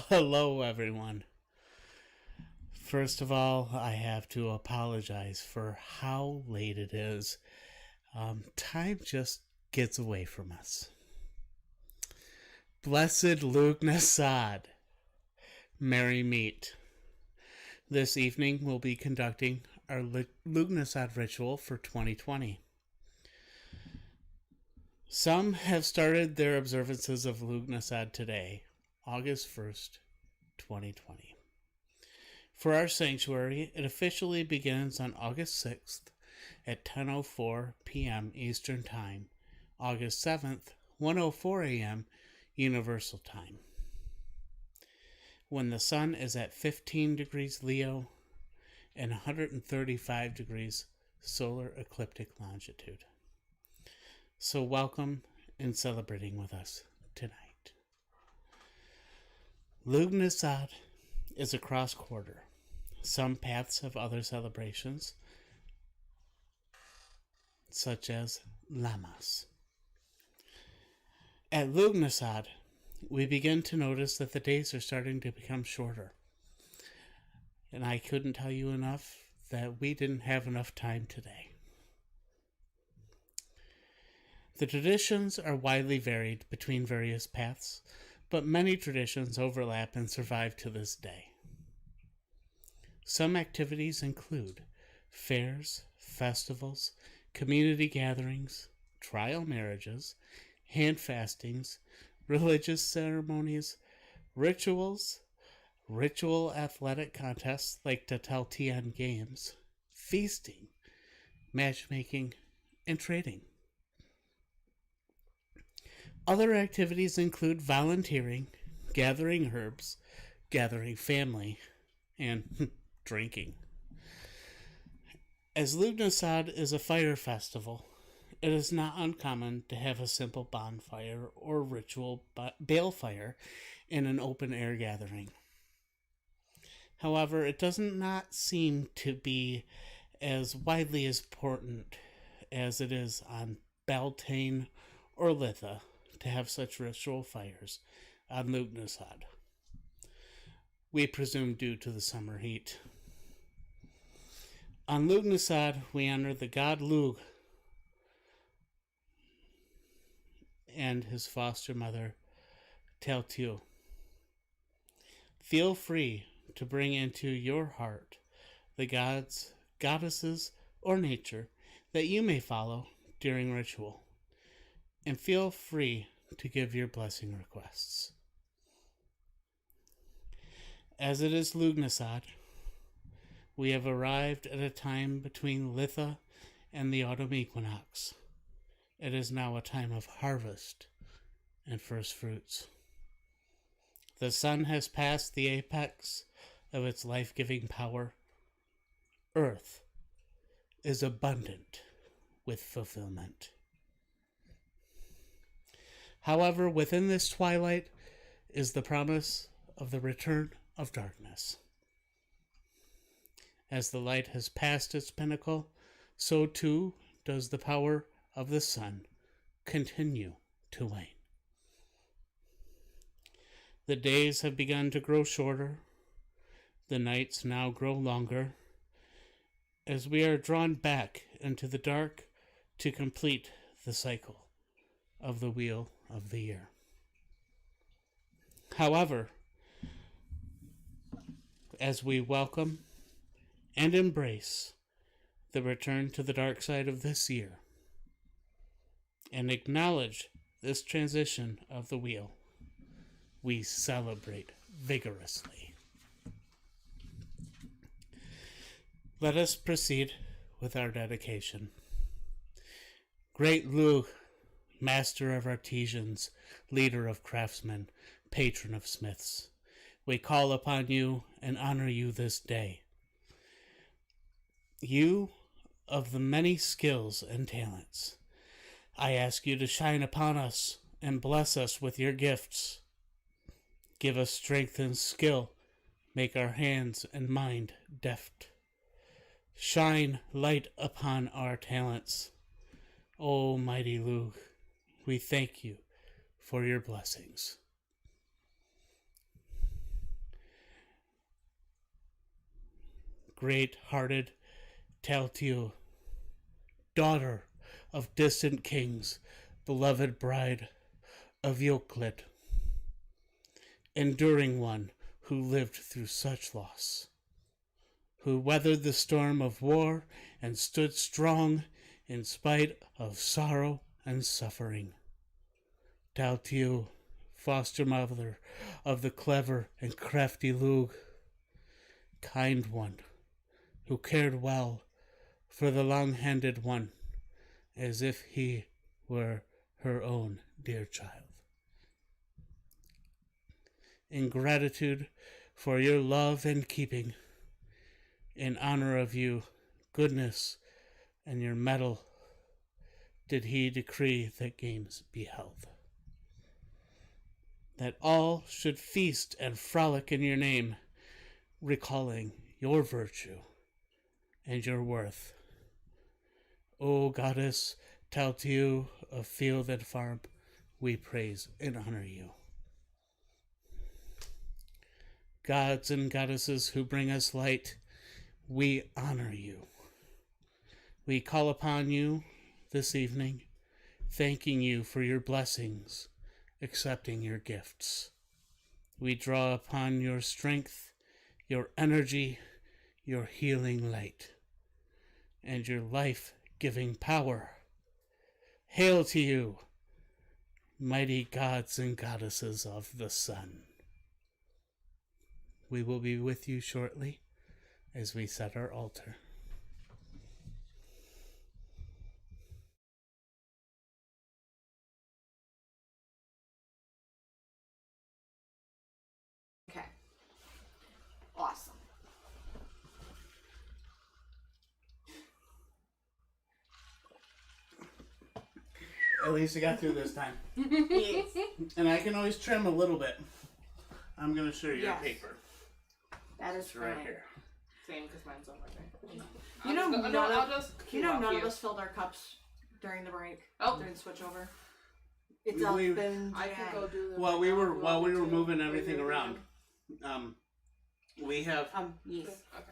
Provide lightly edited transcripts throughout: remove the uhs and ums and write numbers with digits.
Hello, everyone. First of all, I have to apologize for how late it is. Time just gets away from us. Blessed Lughnasadh, merry meet. This evening we'll be conducting our Lughnasadh ritual for 2020. Some have started their observances of Lughnasadh today, August 1st, 2020. For our sanctuary, it officially begins on August 6th at 10:04 p.m. Eastern Time, August 7th, 1:04 a.m. Universal Time, when the sun is at 15 degrees Leo and 135 degrees solar ecliptic longitude. So welcome and celebrating with us tonight. Lughnasadh is a cross quarter. Some paths have other celebrations, such as Lammas. At Lughnasadh, we begin to notice that the days are starting to become shorter. And I couldn't tell you enough that we didn't have enough time today. The traditions are widely varied between various paths, but many traditions overlap and survive to this day. Some activities include fairs, festivals, community gatherings, trial marriages, hand fastings, religious ceremonies, rituals, ritual athletic contests like the Taltian Games, feasting, matchmaking, and trading. Other activities include volunteering, gathering herbs, gathering family, and drinking. As Lughnasadh is a fire festival, it is not uncommon to have a simple bonfire or ritual balefire in an open-air gathering. However, it does not seem to be as widely as important as it is on Beltane or Litha to have such ritual fires on Lughnasadh. We presume due to the summer heat. On Lughnasadh, we honor the god Lugh and his foster mother, Taltu. Feel free to bring into your heart the gods, goddesses, or nature that you may follow during ritual, and feel free to give your blessing requests. As it is Lughnasadh, we have arrived at a time between Litha and the autumn equinox. It is now a time of harvest and first fruits. The sun has passed the apex of its life-giving power. Earth is abundant with fulfillment. However, within this twilight is the promise of the return of darkness. As the light has passed its pinnacle, so too does the power of the sun continue to wane. The days have begun to grow shorter. The nights now grow longer, as we are drawn back into the dark to complete the cycle of the wheel of the year. However, as we welcome and embrace the return to the dark side of this year and acknowledge this transition of the wheel, we celebrate vigorously. Let us proceed with our dedication. Great Lugh, master of artisans, leader of craftsmen, patron of smiths, we call upon you and honor you this day. You of the many skills and talents, I ask you to shine upon us and bless us with your gifts. Give us strength and skill, make our hands and mind deft. Shine light upon our talents. O mighty Lugh, we thank you for your blessings. great-hearted Taltiu, daughter of distant kings, beloved bride of Euclid, enduring one who lived through such loss, who weathered the storm of war and stood strong in spite of sorrow and suffering. Taltiu, foster mother of the clever and crafty Lugh, kind one, who cared well for the long-handed one, as if he were her own dear child. In gratitude for your love and keeping, in honor of you, goodness, and your medal, did he decree that games be held, that all should feast and frolic in your name, recalling your virtue and your worth. O goddess Taltiu of field and farm, we praise and honor you. Gods and goddesses who bring us light, we honor you. We call upon you this evening, thanking you for your blessings, accepting your gifts. We draw upon your strength, your energy, your healing light, and your life-giving power. Hail to you, mighty gods and goddesses of the sun. We will be with you shortly as we set our altar. Okay. Awesome. At least I got through this time. Yes. And I can always trim a little bit. I'm going to show you your Yes. paper. That is It's right fine. here. Same, because mine's over there. You know, I'll none of us filled our cups during the break. Oh. During the switchover. It's all We- been I can go do the. While we were too. moving everything around, we have. yes. Okay.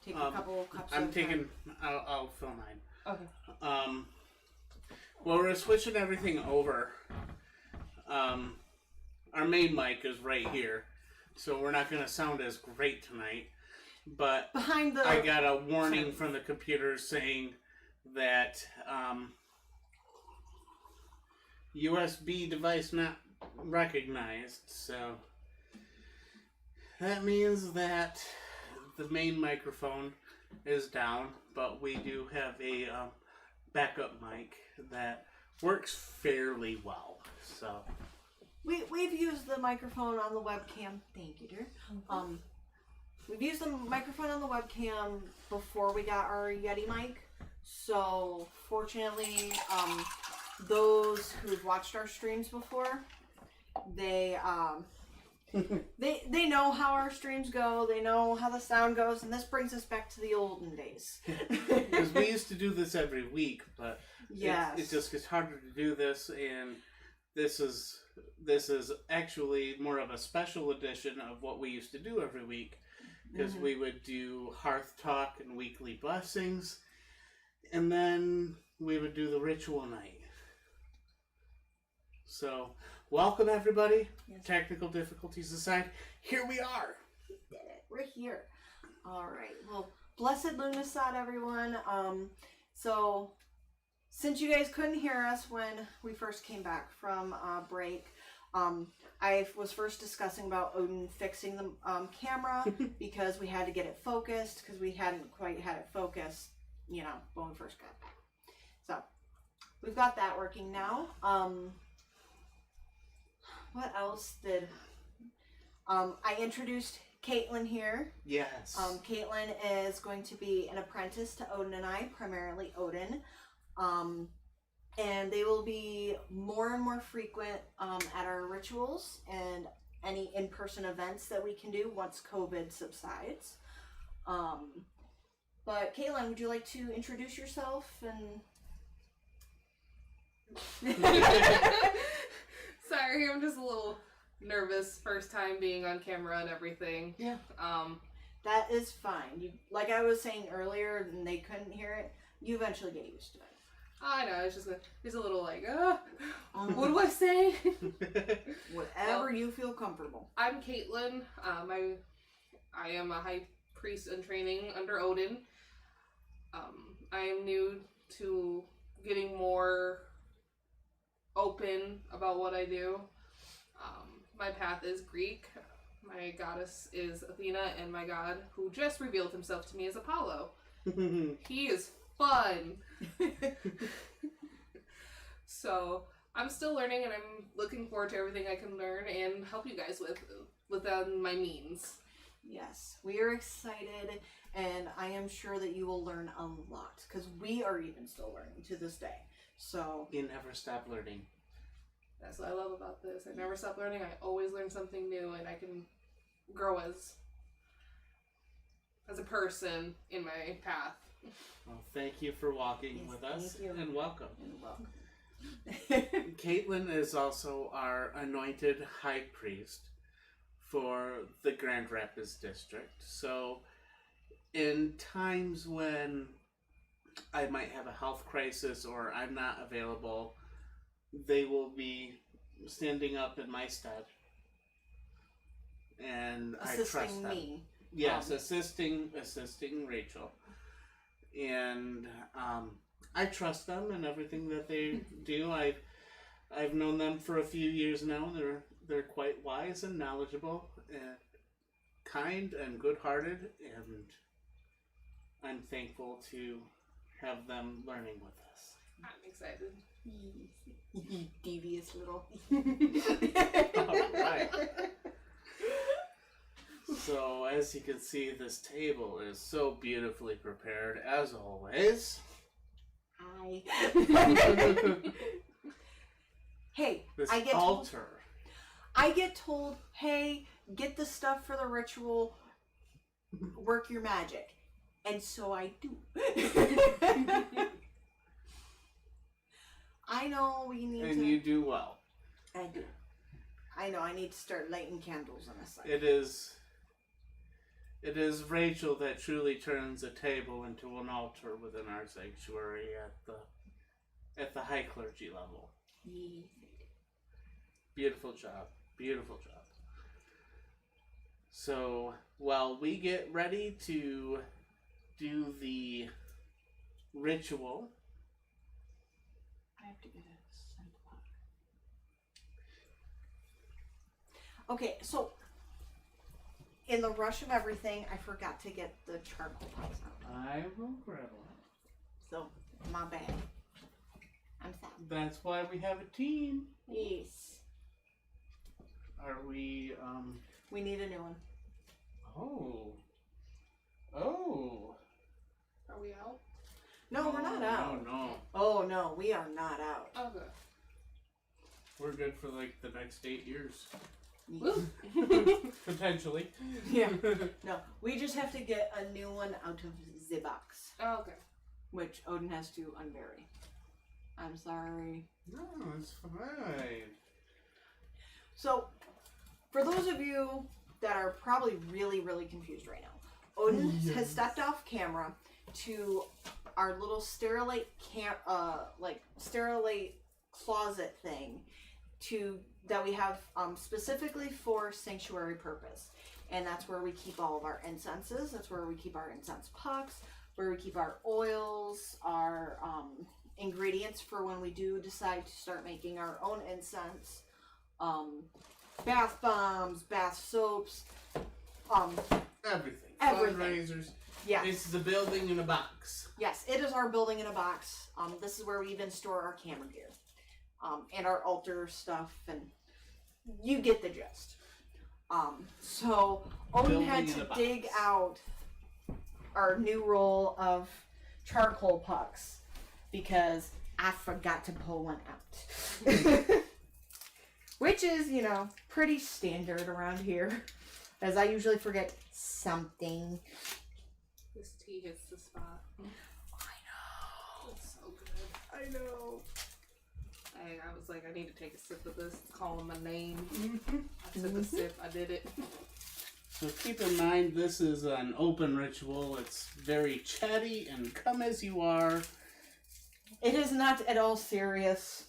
Take a couple of cups. I'm at a taking. time. I'll fill mine. Okay. Well, we're switching everything over. Our main mic is right here, so we're not going to sound as great tonight. But behind the. I got a warning from the computer saying that USB device not recognized. So that means that the main microphone is down, but we do have a backup mic that works fairly well. So We've used the microphone on the webcam. Thank you, dear. We've used the microphone on the webcam before we got our Yeti mic. So fortunately, those who've watched our streams before, they they know how our streams go. They know how the sound goes, and this brings us back to the olden days. because we used to do this every week, but Yes. it just gets harder to do this, and this is actually more of a special edition of what we used to do every week, because we would do Hearth Talk and weekly blessings, and then we would do the ritual night. So, welcome everybody. Yes. Technical difficulties aside, here we are. We did it. We're here. All right. Well, blessed Lughnasadh, everyone. So, since you guys couldn't hear us when we first came back from break, I was first discussing about Odin fixing the camera because we had to get it focused because we hadn't quite had it focused, when we first got back. So, we've got that working now. What else did... I introduced Caitlin here. Yes. Caitlin is going to be an apprentice to Odin and I, primarily Odin. And they will be more and more frequent at our rituals and any in-person events that we can do once COVID subsides. But Caitlin, would you like to introduce yourself and... Sorry, I'm just a little nervous. First time being on camera and everything. Yeah. That is fine. You, like I was saying earlier, and they couldn't hear it. You eventually get used to it. I know, it's just a little like, what do I say? Whatever you feel comfortable. I'm Caitlin. I am a high priest in training under Odin. I am new to getting more open about what I do. My path is Greek. My goddess is Athena, and my god, who just revealed himself to me, is Apollo. He is fun. So I'm still learning, and I'm looking forward to everything I can learn and help you guys with within my means. Yes, we are excited, and I am sure that you will learn a lot, because we are even still learning to this day. So You never stop learning. That's what I love about this. I never stop learning. I always learn something new, and I can grow as a person in my path. Well, thank you for walking Yes, with us, thank you. and welcome. and welcome. Caitlin is also our anointed high priest for the Grand Rapids district. So, in times when I might have a health crisis or I'm not available, they will be standing up in my stead. And I trust Assisting them. me. Yes, assisting Rachel. And I trust them and everything that they do. I've known them for a few years now. They're quite wise and knowledgeable and kind and good-hearted, and I'm thankful to have them learning with us. I'm excited. Devious little. Alright. So, as you can see, this table is so beautifully prepared, as always. Hi. Hey, This I get altar. I get told, hey, get the stuff for the ritual, work your magic. And so I do. I know we need And to... you do well. I do. I know, I need to start lighting candles on a side. It is Rachel that truly turns a table into an altar within our sanctuary at the high clergy level. Yes. Beautiful job. Beautiful job. So, while we get ready to do the ritual, I have to get a scent powder. Okay, so in the rush of everything, I forgot to get the charcoal pots out. I will grab one. So, my bad. I'm sorry. That's why we have a team. Yes. Are we, We need a new one. Oh. Are we out? No, we're not out. No. Oh, no, we are not out. Okay. We're good for like the next 8 years. Woo. Potentially. Yeah. No, we just have to get a new one out of the box, Oh, okay. which Odin has to unbury. I'm sorry. No, it's fine. So, for those of you that are probably really, really confused right now, Odin has stepped off camera to our little sterilite sterilite closet thing that we have specifically for sanctuary purpose, and that's where we keep all of our incenses. That's where we keep our incense pucks, where we keep our oils, our ingredients for when we do decide to start making our own incense. Bath bombs, bath soaps, Everything. Everything. Fundraisers. yes. It's the building in a box. Yes, it is our building in a box. This is where we even store our camera gear. And our altar stuff, and you get the gist. So Odin Building had in to a box. dig out our new roll of charcoal pucks because I forgot to pull one out. Which is, pretty standard around here, as I usually forget something. This tea hits the spot. I know. It's so good. I know. I was like, I need to take a sip of this. Calling my name. I took a sip. I did it. So keep in mind, this is an open ritual. It's very chatty and come as you are. It is not at all serious,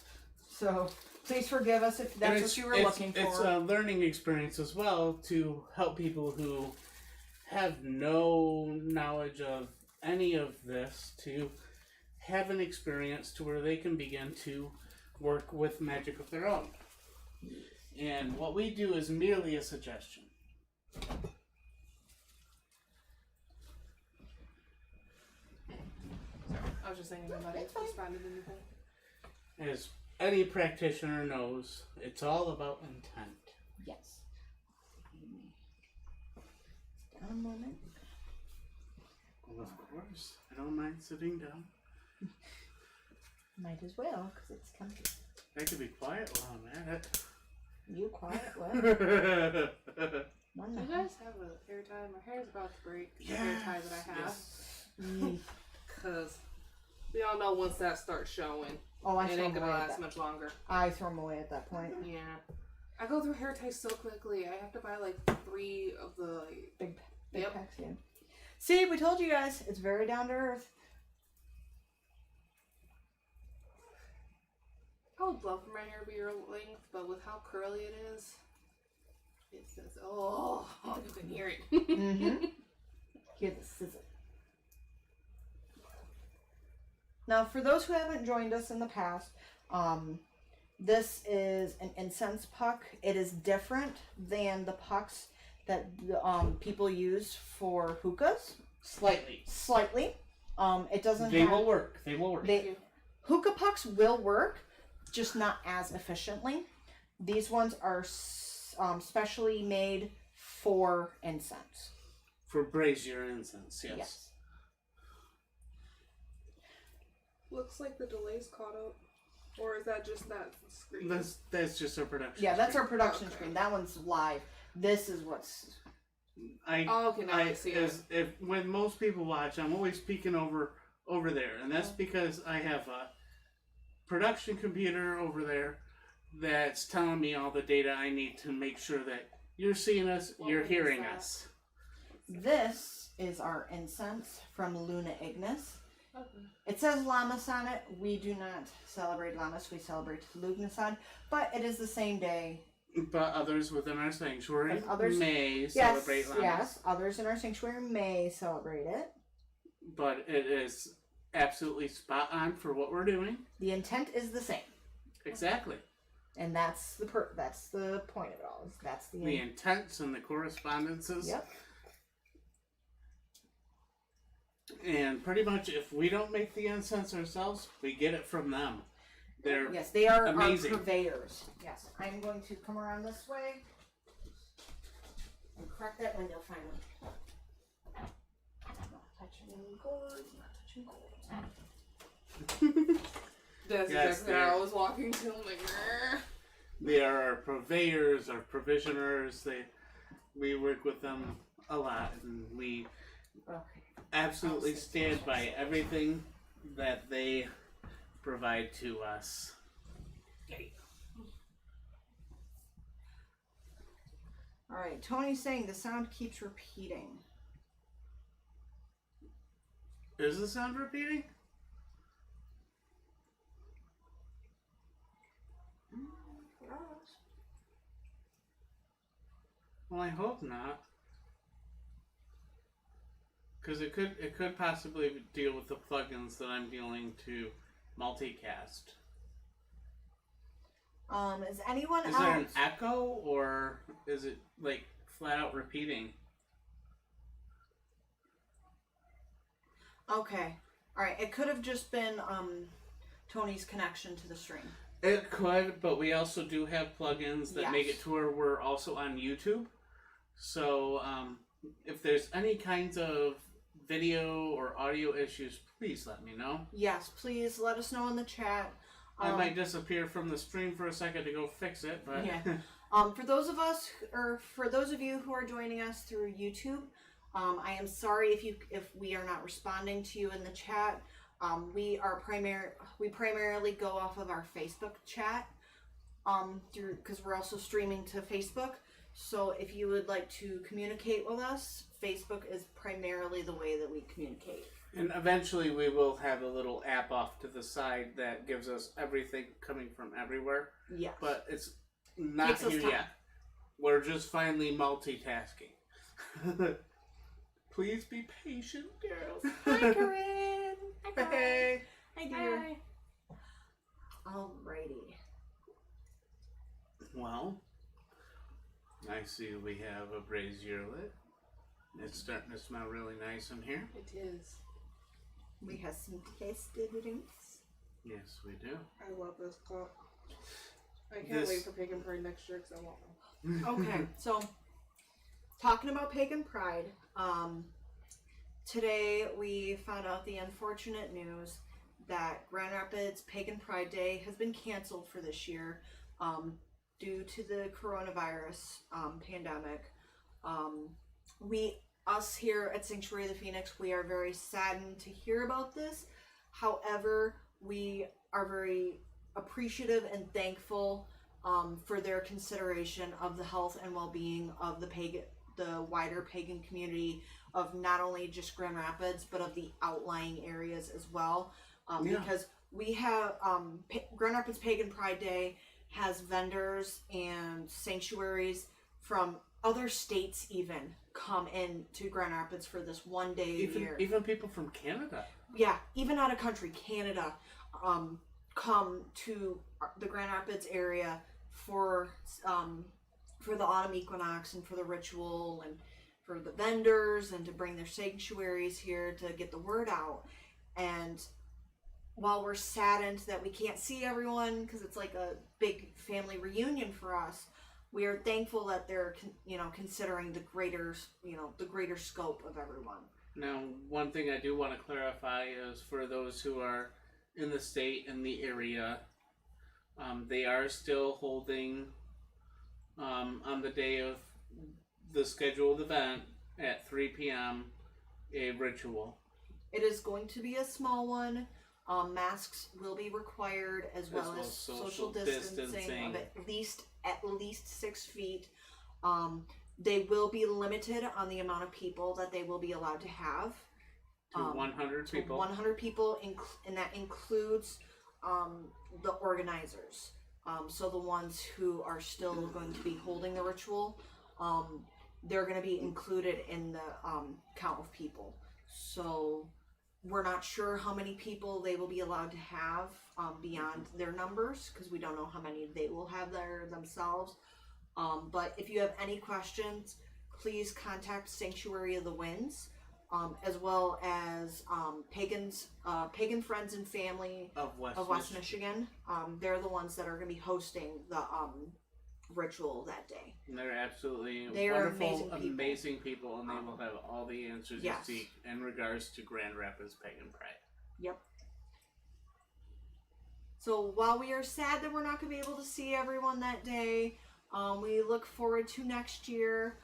so please forgive us if that's what you were looking for. It's a learning experience as well to help people who have no knowledge of any of this to have an experience to where they can begin to work with magic of their own. And what we do is merely a suggestion. I was just saying nobody responded to anything. As any practitioner knows, it's all about intent. Yes. Down a moment. Well, of course. I don't mind sitting down. Might as well, because it's comfy. I could be quiet while I'm at it. You quiet? Well, Do you guys have a hair tie? My hair is about to break. The hair tie that I have. Yes. Because we all know once that starts showing, Oh, I it throw ain't them gonna away at last that. much longer. I throw them away at that point. Yeah. I go through hair ties so quickly. I have to buy like 3 of the Big Yep. packs, yeah. See, we told you guys, it's very down to earth. I would love for my hair to be your length, but with how curly it is, it says, oh, you can hear it. Mm-hmm. Hear the sizzle. Now, for those who haven't joined us in the past, this is an incense puck. It is different than the pucks that people use for hookahs. Slightly. Slightly. It doesn't. They will work. They will work. Hookah pucks will work, just not as efficiently. These ones are specially made for incense. For brazier incense, yes. Looks like the delay's caught up. Or is that just that screen? That's just our production. Yeah, that's screen. our production Okay. screen. That one's live. This is what's. Oh, okay, now I see it. When most people watch, I'm always peeking over there, and that's because I have a production computer over there that's telling me all the data I need to make sure that you're seeing us, you're What hearing is that? us. This is our incense from Lughnasadh. Okay. It says Lammas on it. We do not celebrate Lammas. We celebrate Lughnasadh. But it is the same day. But others within our sanctuary But others- may celebrate Lammas. Yes, others in our sanctuary may celebrate it. But it is absolutely spot on for what we're doing. The intent is the same. Exactly. And that's the point of it all. That's The intents and the correspondences. Yep. And pretty much if we don't make the incense ourselves, we get it from them. They're Yes, they are amazing. our purveyors. Yes, I'm going to come around this way and crack that window finally. Not touching any cords, not touching cords. That's Yes, exactly how I was walking to. I'm like, "Grr." They are our purveyors, our provisioners. We work with them a lot, and we Okay. absolutely stand by everything that they provide to us. All right, Tony's saying the sound keeps repeating. Is the sound repeating? Well, I hope not. Because it could possibly deal with the plugins that I'm dealing to multicast. Is anyone Is else? there an echo, or is it like flat out repeating? Okay. All right. It could have just been Tony's connection to the stream. It could, but we also do have plugins that make Yes. it to where we're also on YouTube. So if there's any kinds of video or audio issues, please let me know. Yes, please let us know in the chat. I might disappear from the stream for a second to go fix it, but Yeah. For those of us, or for those of you who are joining us through YouTube, I am sorry if we are not responding to you in the chat. We primarily go off of our Facebook chat, because we're also streaming to Facebook. So if you would like to communicate with us, Facebook is primarily the way that we communicate. And eventually we will have a little app off to the side that gives us everything coming from everywhere. Yes. But it's not Takes us here time. yet. We're just finally multitasking. Please be patient, girls. Hi, Corinne. Hi, Corinne. Hey. Hi, dear. Alrighty. Well, I see we have a brazier lit. It's starting to smell really nice in here. It is. We have some tasty drinks. Yes, we do. I love this cup. I can't wait for Pagan Pride next year because I want one. Okay, so talking about Pagan Pride, today we found out the unfortunate news that Grand Rapids Pagan Pride Day has been canceled for this year due to the coronavirus pandemic. Us here at Sanctuary of the Phoenix, we are very saddened to hear about this. However, we are very appreciative and thankful for their consideration of the health and well-being of the wider pagan community of not only just Grand Rapids, but of the outlying areas as well. Because we have Grand Rapids Pagan Pride Day has vendors and sanctuaries from other states even come in to Grand Rapids for this one day a year. Even people from Canada. Yeah, even out of country, Canada, come to the Grand Rapids area for the autumn equinox and for the ritual and for the vendors and to bring their sanctuaries here to get the word out. And while we're saddened that we can't see everyone because it's like a big family reunion for us, we are thankful that they're considering the greater scope of everyone. Now, one thing I do want to clarify is for those who are in the state and the area, they are still holding on the day of the scheduled event at 3 p.m. a ritual. It is going to be a small one. Masks will be required as well as social distancing of at least 6 feet. They will be limited on the amount of people that they will be allowed to have. To 100 people. 100 people, and that includes the organizers. So the ones who are still going to be holding the ritual, they're going to be included in the count of people. So we're not sure how many people they will be allowed to have beyond their numbers because we don't know how many they will have there themselves. But if you have any questions, please contact Sanctuary of the Winds, as well as Pagan Friends and Family of West Michigan. They're the ones that are going to be hosting the ritual that day. And they're absolutely wonderful, amazing people, and they will have all the answers you seek in regards to Grand Rapids Pagan Pride. Yep. So while we are sad that we're not going to be able to see everyone that day, we look forward to next year.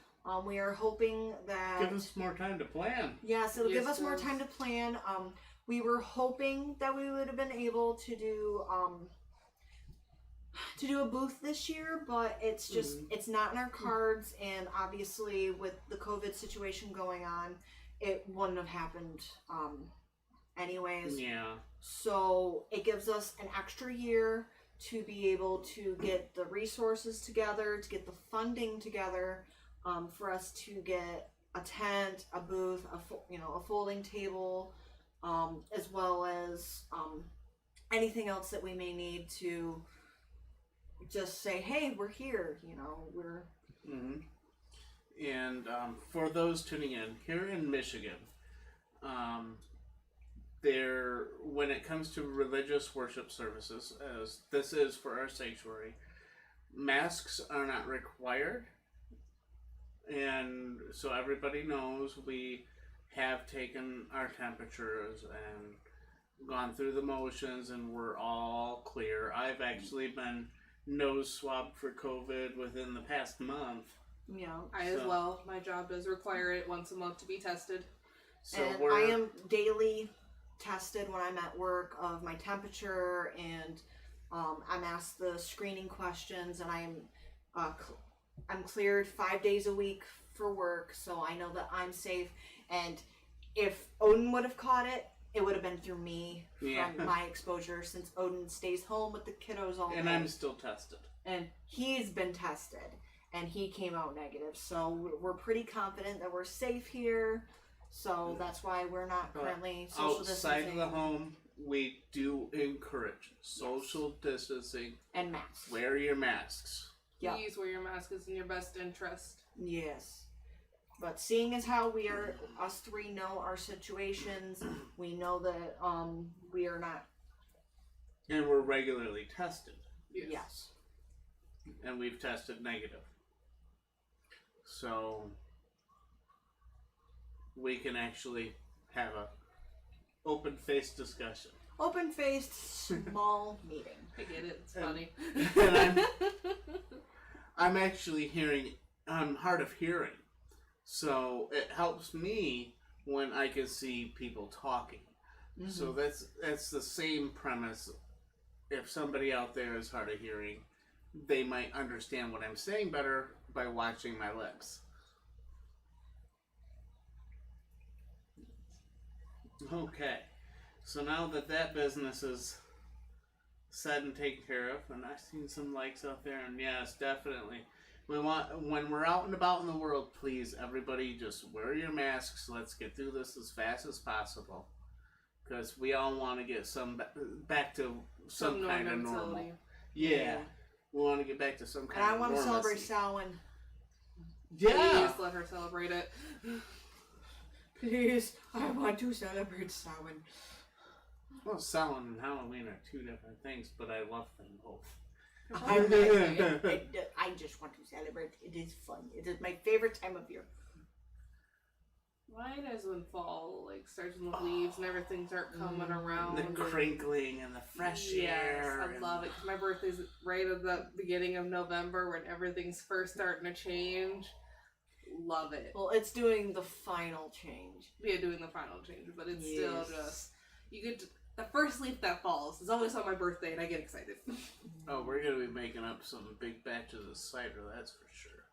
We are hoping that... Give us more time to plan. Yes, it'll give us more time to plan. We were hoping that we would have been able to do a booth this year, but it's just it's not in our cards, and obviously with the COVID situation going on, it wouldn't have happened anyways. Yeah. So it gives us an extra year to be able to get the resources together, to get the funding together, for us to get a tent, a booth, a folding table, as well as anything else that we may need to just say, hey, we're here, we're... Mm-hmm. And for those tuning in, here in Michigan, when it comes to religious worship services, as this is for our sanctuary, masks are not required. And so everybody knows we have taken our temperatures and gone through the motions, and we're all clear. I've actually been nose swabbed for COVID within the past month. Yeah. I as well. My job does require it once a month to be tested. So and I am daily tested when I'm at work of my temperature, and I'm asked the screening questions, and I am I'm cleared 5 days a week for work, so I know that I'm safe. And if Odin would have caught it, it would have been through me from my exposure, since Odin stays home with the kiddos all day. And I'm still tested. And he's been tested, and he came out negative. So we're pretty confident that we're safe here. So that's why we're not currently social outside distancing. of the home. We do encourage social distancing And masks. Wear your masks. Yep. Please wear your mask. It's in your best interest. Yes. But seeing as how us three know our situations, we know that we are not. And we're regularly tested. Yes. And we've tested negative. So we can actually have a open-faced discussion. Open-faced, small meeting. I get it. It's funny. And I'm actually I'm hard of hearing. So it helps me when I can see people talking. Mm-hmm. So that's the same premise. If somebody out there is hard of hearing, they might understand what I'm saying better by watching my lips. Okay, so now that business is said and taken care of, and I've seen some likes out there, and yes, definitely. When we're out and about in the world, please, everybody, just wear your masks. Let's get through this as fast as possible, because we all want to get back to some kind of normal. Yeah, we want to get back to some kind of normalcy. And I want to celebrate Samhain. Yeah, please let her celebrate it. Please, I want to celebrate Samhain. Well, Samhain and Halloween are two different things, but I love them both. I just want to celebrate. It is fun. It is my favorite time of year. Mine is when fall starts with the leaves and everything start coming around. The crinkling and the fresh air. Yes, I love it. My birthday's right at the beginning of November when everything's first starting to change. Love it. Well, it's doing the final change. Yeah, doing the final change, but it's still just the first leaf that falls is always on my birthday, and I get excited. Oh, we're gonna be making up some big batches of cider, that's for sure.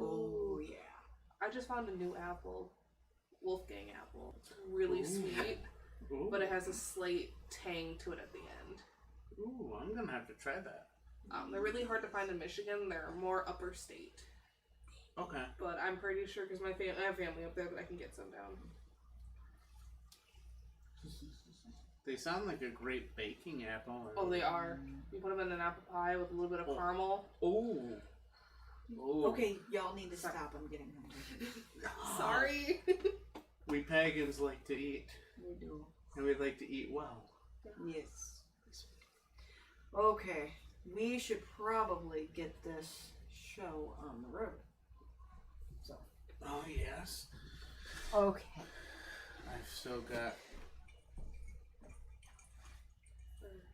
Oh yeah. I just found a new apple, Wolfgang apple. It's really sweet, but it has a slight tang to it at the end. Ooh, I'm gonna have to try that. They're really hard to find in Michigan. They're more upper state. Okay. But I'm pretty sure, because I have family up there, that I can get some down. They sound like a great baking apple. Oh, they are. You put them in an apple pie with a little bit of caramel. Oh. Okay, y'all need to stop. I'm getting hungry. Sorry. We pagans like to eat. We do. And we like to eat well. Yes. Okay, we should probably get this show on the road. So. Oh, yes. Okay. I've still got...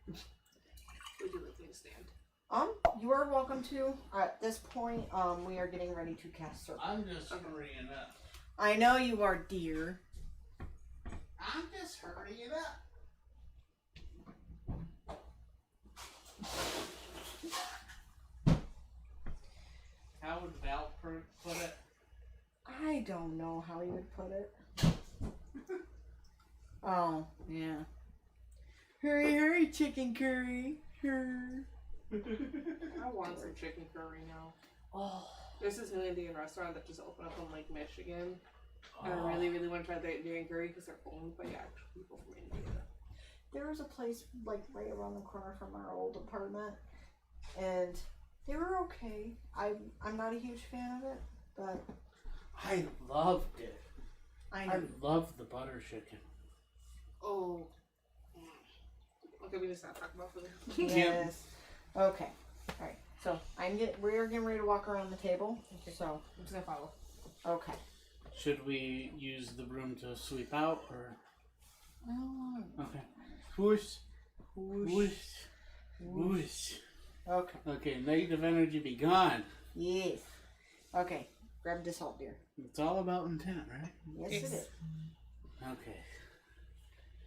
Would you like me to stand? You are welcome to. At this point, we are getting ready to cast circle. I'm just hurrying up. I know you are, dear. I'm just hurrying up. How would Val put it? I don't know how you would put it. Oh, yeah. Hurry, hurry, chicken curry. Hurry. I want some chicken curry now. Oh. There's this new Indian restaurant that just opened up in Lake Michigan. And I really, really want to try their Indian curry because they're owned by actual people from India. There was a place right around the corner from our old apartment, and they were okay. I'm not a huge fan of it, but I loved it. I love the butter chicken. Oh. Okay, we just not talk about food. Yes. Okay. All right. So we're getting ready to walk around the table. Okay. So I'm just gonna follow. Okay. Should we use the broom to sweep out, or? I don't want. Okay. Whoosh, whoosh, whoosh. Okay. Okay, negative energy be gone. Yes. Okay. Grab this salt, dear. It's all about intent, right? Yes, it is. Okay.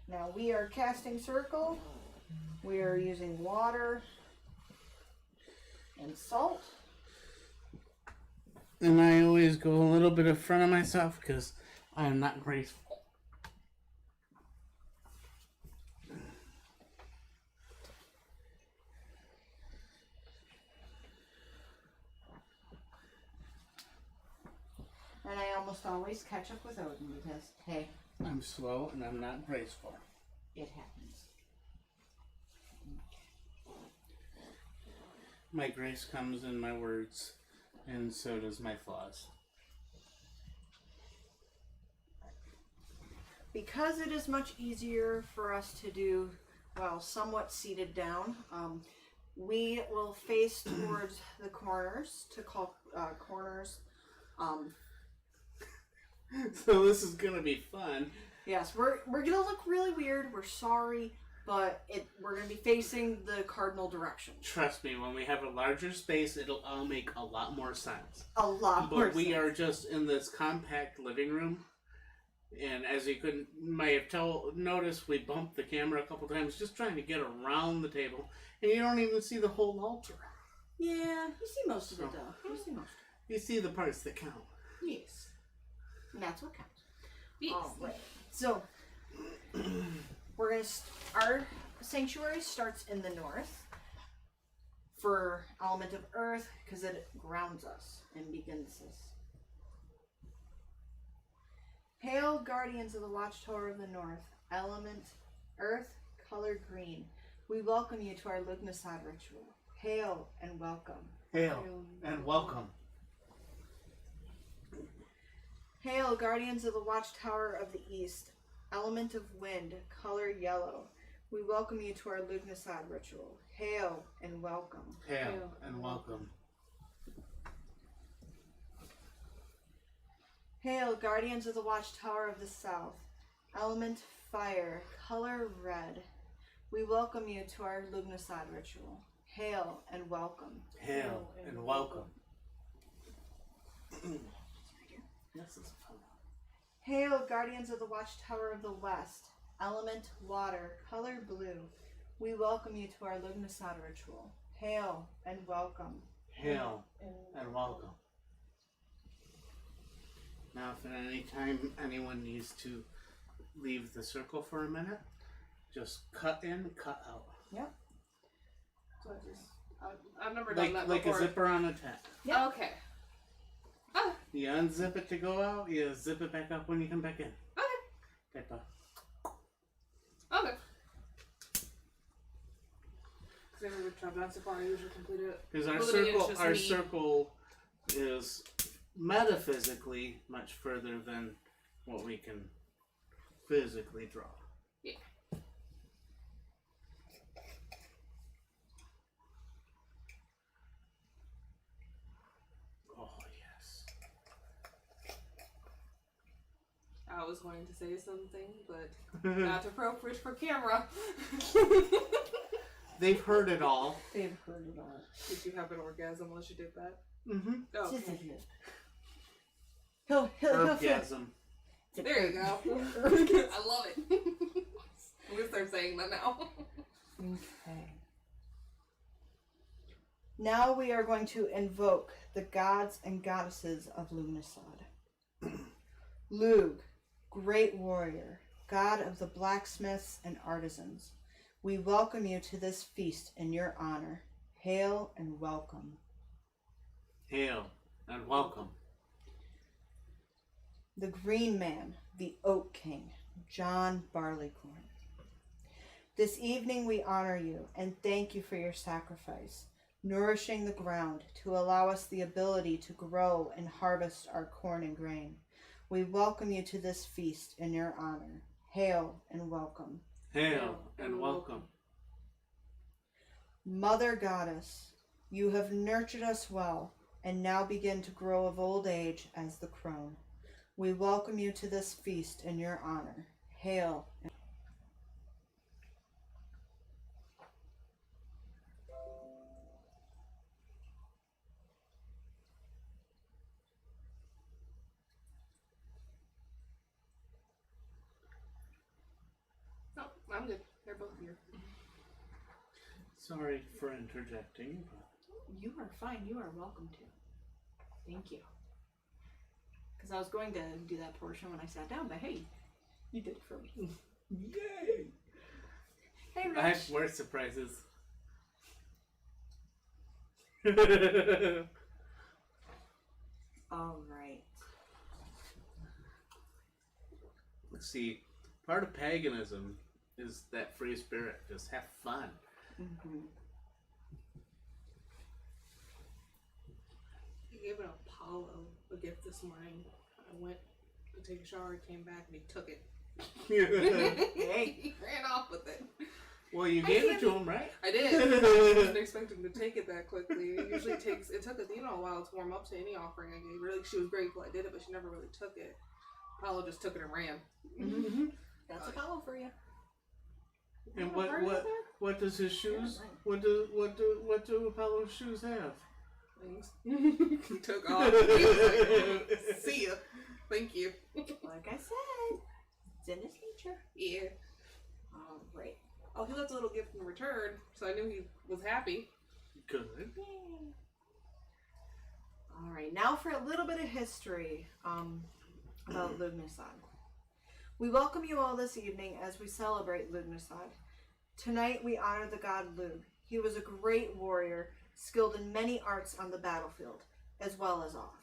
Now we are casting circle. We are using water and salt. And I always go a little bit in front of myself because I am not graceful. And I almost always catch up with Odin because, hey, I'm slow and I'm not graceful. it happens. My grace comes in my words, and so does my flaws. Because it is much easier for us to do, well, somewhat seated down, we will face towards the corners to call corners. So this is gonna be fun. Yes, we're gonna look really weird. We're sorry, but we're gonna be facing the cardinal direction. Trust me, when we have a larger space, it'll all make a lot more sense. A lot more. But we sense. are just in this compact living room, and as you might have noticed, we bumped the camera a couple times just trying to get around the table, and you don't even see the whole altar. Yeah, you see most of it though. You see most of You see the parts that count. it. Yes. And that's what counts. Yes. All right. So we're gonna. Our sanctuary starts in the north for element of earth because it grounds us and begins us. Hail, guardians of the watchtower of the north, element earth, color green. We welcome you to our Lughnasadh ritual. Hail and welcome. Hail and welcome. Hail, guardians of the watchtower of the east, element of wind, color yellow. We welcome you to our Lughnasadh ritual. Hail and welcome. Hail and welcome. Hail, guardians of the watchtower of the south, element fire, color red. We welcome you to our Lughnasadh ritual. Hail and welcome. Hail and welcome. This is fun. Hail, guardians of the watchtower of the west, element water, color blue. We welcome you to our Lughnasadh ritual. Hail and welcome. Hail and welcome. Now, if at any time anyone needs to leave the circle for a minute, just cut in, cut out. Yep. So I've never done that Like before. a zipper on a tent. Yep. Okay. Oh, You unzip it to go out, you zip it back up when you come back in. okay. Type of. Okay. Because I never tried that so far. I usually complete it. Because Including it's just our me. circle is metaphysically much further than what we can physically draw. Yeah. Oh, yes. I was going to say something, but not appropriate for camera. They've heard it all. They've heard it all. Did you have an orgasm while you did that? Mm-hmm. Oh, Just okay. a hit. He'll fit. Orgasm. There you go. I love it. I'm gonna start saying that now. Okay. Now we are going to invoke the gods and goddesses of Lughnasadh. Lugh, great warrior, god of the blacksmiths and artisans, we welcome you to this feast in your honor. Hail and welcome. Hail and welcome. The Green Man, the Oak King, John Barleycorn. This evening we honor you and thank you for your sacrifice, nourishing the ground to allow us the ability to grow and harvest our corn and grain. We welcome you to this feast in your honor. Hail and welcome. Hail and welcome. Mother Goddess, you have nurtured us well and now begin to grow of old age as the crone. We welcome you to this feast in your honor. Hail. No, I'm good. They're both here. Sorry for interjecting, but You are fine. You are welcome to. Thank you. Because I was going to do that portion when I sat down, but hey, you did it for me. Yay! Hey, Rich. I have worse surprises. All right. Let's see. Part of paganism is that free spirit. Just have fun. Mm-hmm. I gave an Apollo a gift this morning. I went to take a shower, came back, and he took it. Hey. He ran off with it. Well, you gave it to him, right? I did. I wasn't expecting to take it that quickly. It usually it took us, a while to warm up to any offering I gave her. Like, she was grateful I did it, but she never really took it. Apollo just took it and ran. Mm-hmm. That's Apollo for you. And what does his shoes? What do Apollo's shoes have? Things. He took off. He was like, see ya. Thank you. Like I said, it's in his nature. Yeah. All right. Oh, he left a little gift in return, so I knew he was happy. Good. Yay. All right. Now for a little bit of history about Lughnasadh. We welcome you all this evening as we celebrate Lughnasadh. Tonight we honor the god Lugh. He was a great warrior, skilled in many arts on the battlefield, as well as off.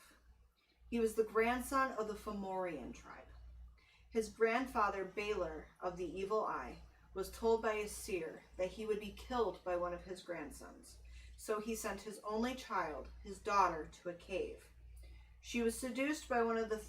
He was the grandson of the Fomorian tribe. His grandfather, Balor of the Evil Eye, was told by a seer that he would be killed by one of his grandsons. So he sent his only child, his daughter, to a cave. She was seduced by one of the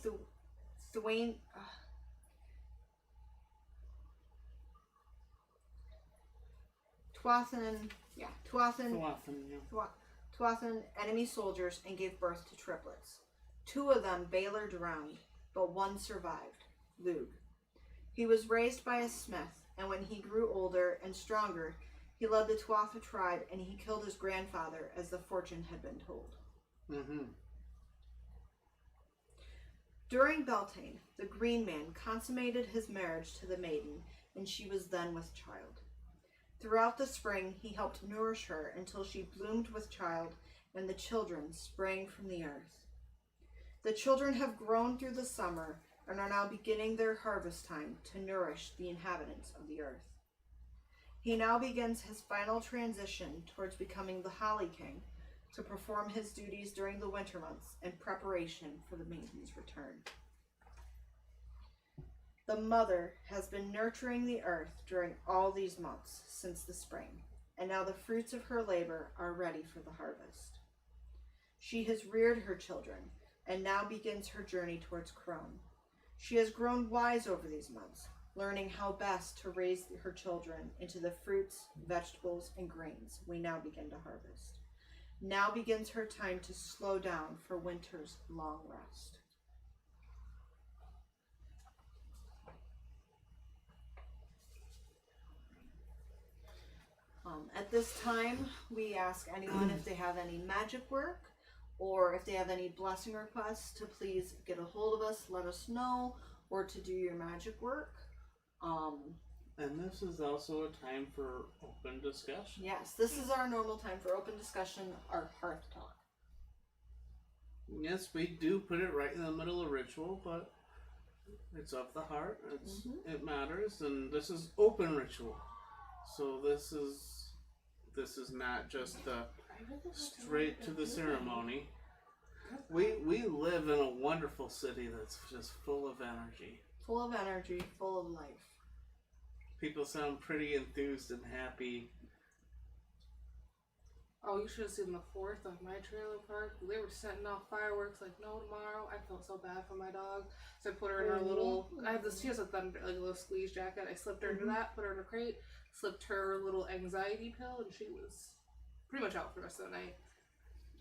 Tuathan enemy soldiers and gave birth to triplets. 2 of them Balor drowned, but 1 survived, Lugh. He was raised by a smith, and when he grew older and stronger, he led the Tuatha tribe and he killed his grandfather as the fortune had been told. Mm-hmm. During Beltane, the Green Man consummated his marriage to the maiden, and she was then with child. Throughout the spring, he helped nourish her until she bloomed with child, and the children sprang from the earth. The children have grown through the summer and are now beginning their harvest time to nourish the inhabitants of the earth. He now begins his final transition towards becoming the Holly King to perform his duties during the winter months in preparation for the maiden's return. The mother has been nurturing the earth during all these months since the spring, and now the fruits of her labor are ready for the harvest. She has reared her children, and now begins her journey towards Crone. She has grown wise over these months, learning how best to raise her children into the fruits, vegetables, and grains we now begin to harvest. Now begins her time to slow down for winter's long rest. At this time, we ask anyone if they have any magic work or if they have any blessing requests to please get a hold of us, let us know, or to do your magic work. And this is also a time for open discussion. Yes, this is our normal time for open discussion, our hearth talk. Yes, we do put it right in the middle of ritual, but it's of the heart. It matters, and this is open ritual. So this is not just straight to the ceremony. We live in a wonderful city that's just full of energy. Full of energy, full of life. People sound pretty enthused and happy. Oh, you should have seen the 4th of my trailer park. They were setting off fireworks like no tomorrow. I felt so bad for my dog. So I put her in her little, she has a thunder, like a little squeeze jacket. I slipped her into that, put her in a crate, slipped her little anxiety pill, and she was pretty much out for the rest of the night.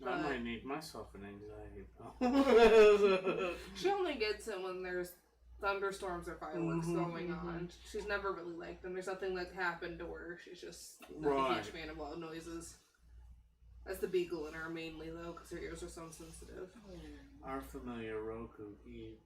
I might need myself an anxiety pill. She only gets it when there's thunderstorms or fireworks going on. She's never really liked them. There's nothing that happened to her. She's just not a huge fan of loud noises. That's the beagle in her mainly, though, because her ears are so sensitive. Our familiar Roku, he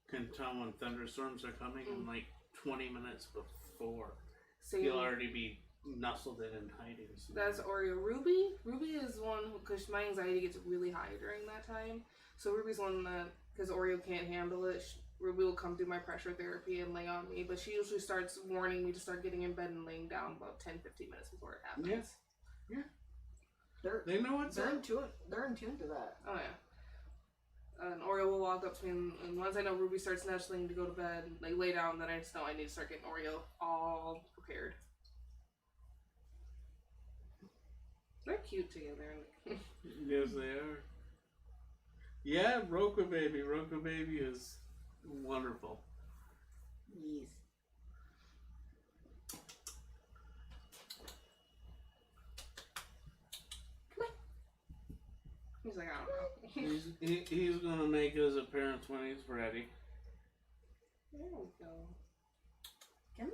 can tell when thunderstorms are coming in like 20 minutes before. So he'll already be nestled in and hiding. That's Oreo. Ruby is one, because my anxiety gets really high during that time. So Ruby's one that because Oreo can't handle it. We will come through my pressure therapy and lay on me, but she usually starts warning me to start getting in bed and laying down about 10-15 minutes before it happens. Yes. Yeah. They know what's they're up. in tune. They're in tune to that. Oh yeah. And Oreo will walk up to me, and once I know Ruby starts nestling to go to bed, like lay down, then I just know I need to start getting Oreo all prepared. They're cute together. Yes, they are. Yeah, Roku Baby. Roku Baby is wonderful. Yes. He's like, I don't know. He's gonna make his appearance when he's ready. There we go. Come on.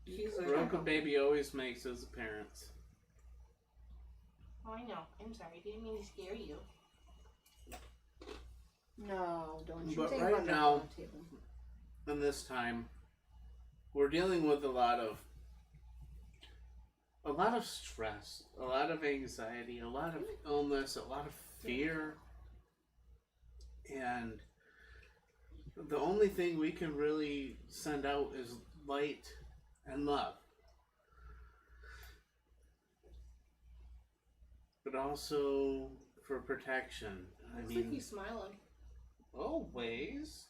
He's like, Roku Baby always makes his appearance. oh, I know. I'm sorry. Didn't mean to scare you. No, don't you But take right one now- on the table. And this time, we're dealing with a lot of stress, a lot of anxiety, a lot of illness, a lot of fear. And the only thing we can really send out is light and love. But also for protection. Looks like he's smiling. Always.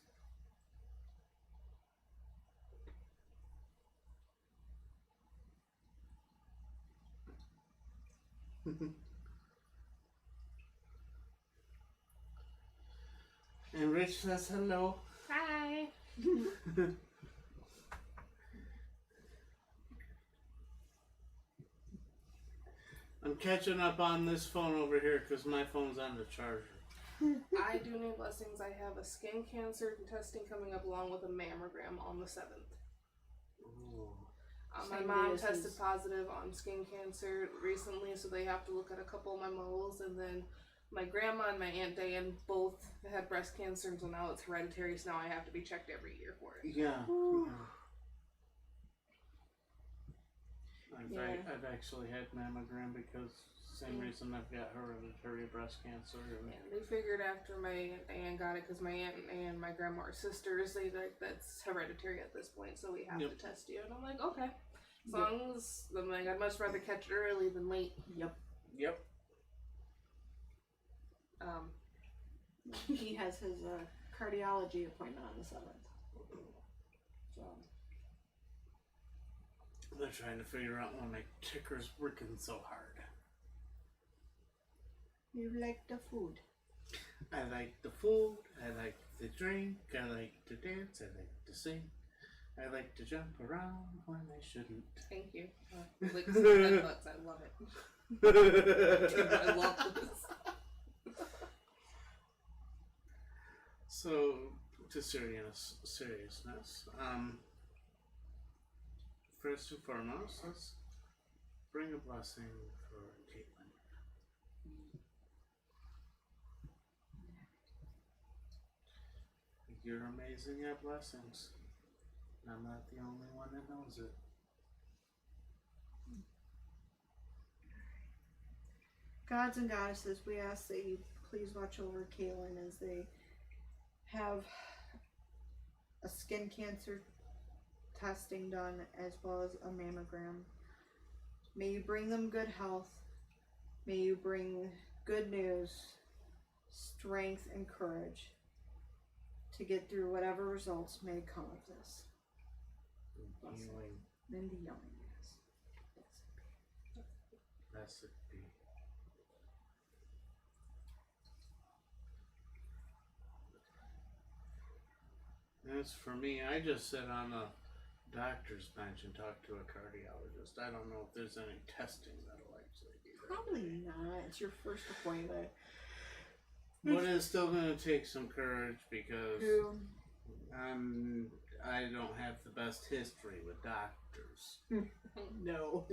And Rich says hello. Hi. I'm catching up on this phone over here because my phone's on the charger. I do need blessings. I have a skin cancer testing coming up along with a mammogram on the 7th. Ooh. My Same mom day as tested his. positive on skin cancer recently, so they have to look at a couple of my moles. And then my grandma and my Aunt Diane both had breast cancer, and so now it's hereditary, so now I have to be checked every year for it. Yeah. Ooh. Yeah. I've actually had mammogram because same reason I've got hereditary breast cancer. And Yeah, they figured after my Aunt Diane got it, because my aunt and my grandma are sisters, they like that's hereditary at this point, so we have Yep. to test you. And I'm like, okay. As long as I'm like, I'd much rather catch it early than late. Yep. Yep. He has his cardiology appointment on the 7th. So. They're trying to figure out why my ticker's working so hard. You like the food. I like the food, I like the drink, I like to dance, I like to sing, I like to jump around when I shouldn't. Thank you. Like some red butts, I love it. I love this. So, to seriousness, first and foremost, let's bring a blessing for Caitlin. You're amazing at blessings. I'm not the only one that knows it. Gods and goddesses, we ask that you please watch over Kaylin as they have a skin cancer testing done as well as a mammogram. May you bring them good health. May you bring good news, strength, and courage to get through whatever results may come of this. Healing, And beyond, yes. blessed be. As for me, I just sit on a doctor's bench and talk to a cardiologist. I don't know if there's any testing that'll actually be done. Probably not. It's your first appointment. But it's still going to take some courage because I don't have the best history with doctors. No.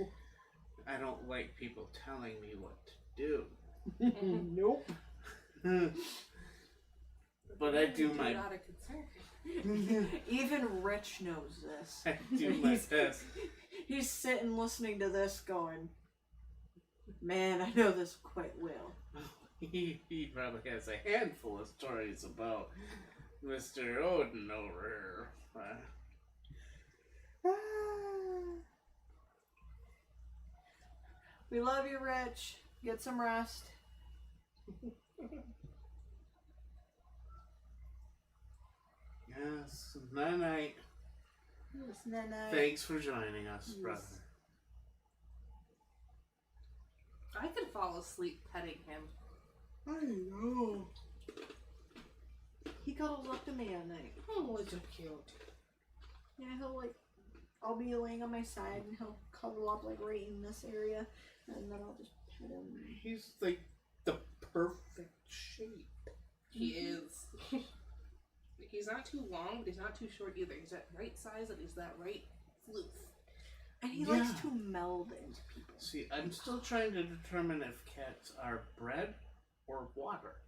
I don't like people telling me what to do. Nope. But I do my Out of concern. Even Rich knows this. I do my best. He's sitting listening to this going, man, I know this quite well. He probably has a handful of stories about Mr. Odin over here. We love you, Rich. Get some rest. Yes, night. Yes, Nana. Thanks for joining us, Yes. brother. I could fall asleep petting him. I know. He cuddles up to me at night. Oh, it's so cute. Yeah, I'll be laying on my side and he'll cuddle up like right in this area, and then I'll just pet him. He's like the perfect shape. He is. He's not too long, but he's not too short either. He's that right size and he's that right floof. And he likes to meld into people. See, I'm still trying to determine if cats are bred or water.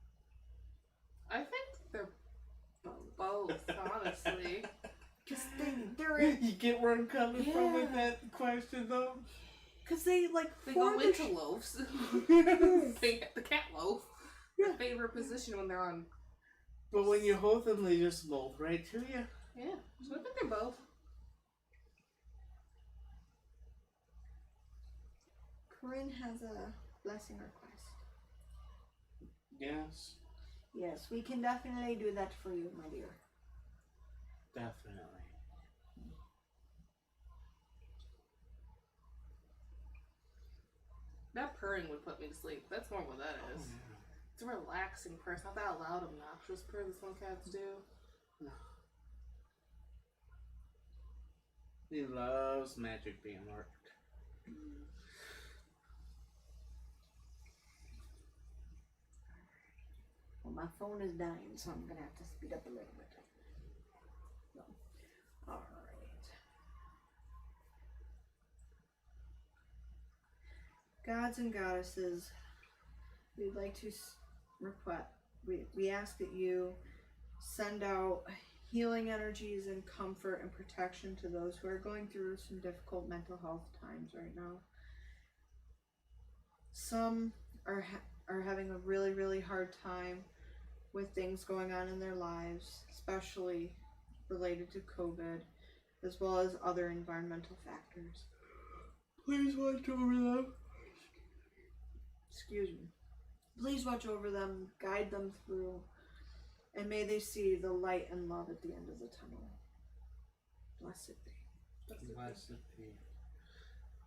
I think they're both, honestly. Cause they're You get where I'm coming from with that question, though? Cause they They form go their into loafs. They get the cat loaf. Yeah. Their favorite position when they're on. But when you hold them, they just mold right to you. Yeah, so I think they're both. Corinne has a blessing request. Yes, Yes, we can definitely do that for you, my dear. definitely. That purring would put me to sleep. That's more what that is. Oh, yeah. It's a relaxing purr. It's not that loud, obnoxious purr that some cats do. No. He loves magic being worked. Well, my phone is dying, so I'm gonna have to speed up a little bit. So, all right. Gods and goddesses, we'd like to request. We ask that you send out healing energies and comfort and protection to those who are going through some difficult mental health times right now. Some are having a really, really hard time with things going on in their lives, especially related to COVID, as well as other environmental factors. Please watch over them. Excuse me. Please watch over them, guide them through, and may they see the light and love at the end of the tunnel. Blessed be. Blessed be.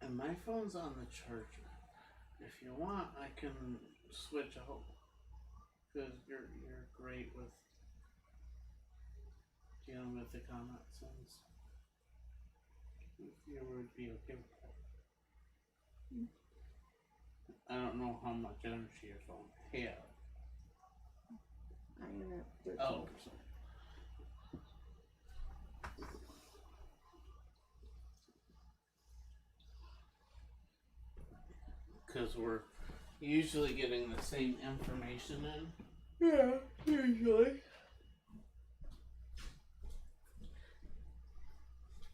And my phone's on the charger. If you want, I can switch out. Because you're great with dealing with the comet sense. If you would be okay with that. I don't know how much energy your phone has. I am at 13%. Oh. Because we're usually getting the same information in. Yeah, usually.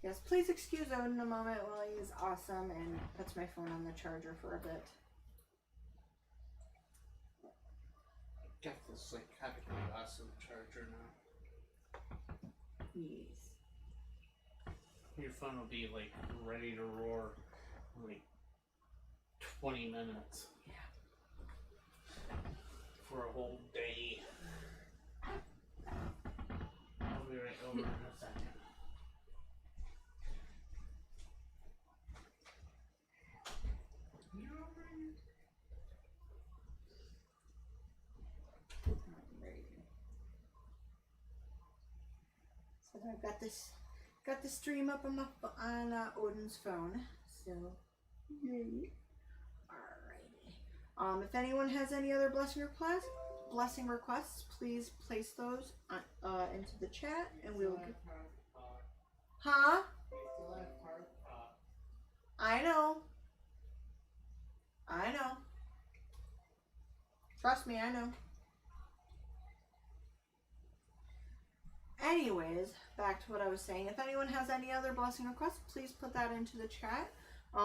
Yes, please excuse Odin a moment while he is awesome and puts my phone on the charger for a bit. Got this like psychotically awesome charger now. Yes. Your phone will be like ready to roar in like 20 minutes. Yeah. For a whole day. I'll be right over in a second. So I've got this stream up on Odin's phone. So, yay. Alrighty. If anyone has any other blessing requests, please place those into the chat, and we will. Huh? I know. Trust me, I know. Anyways, back to what I was saying. If anyone has any other blessing requests, please put that into the chat.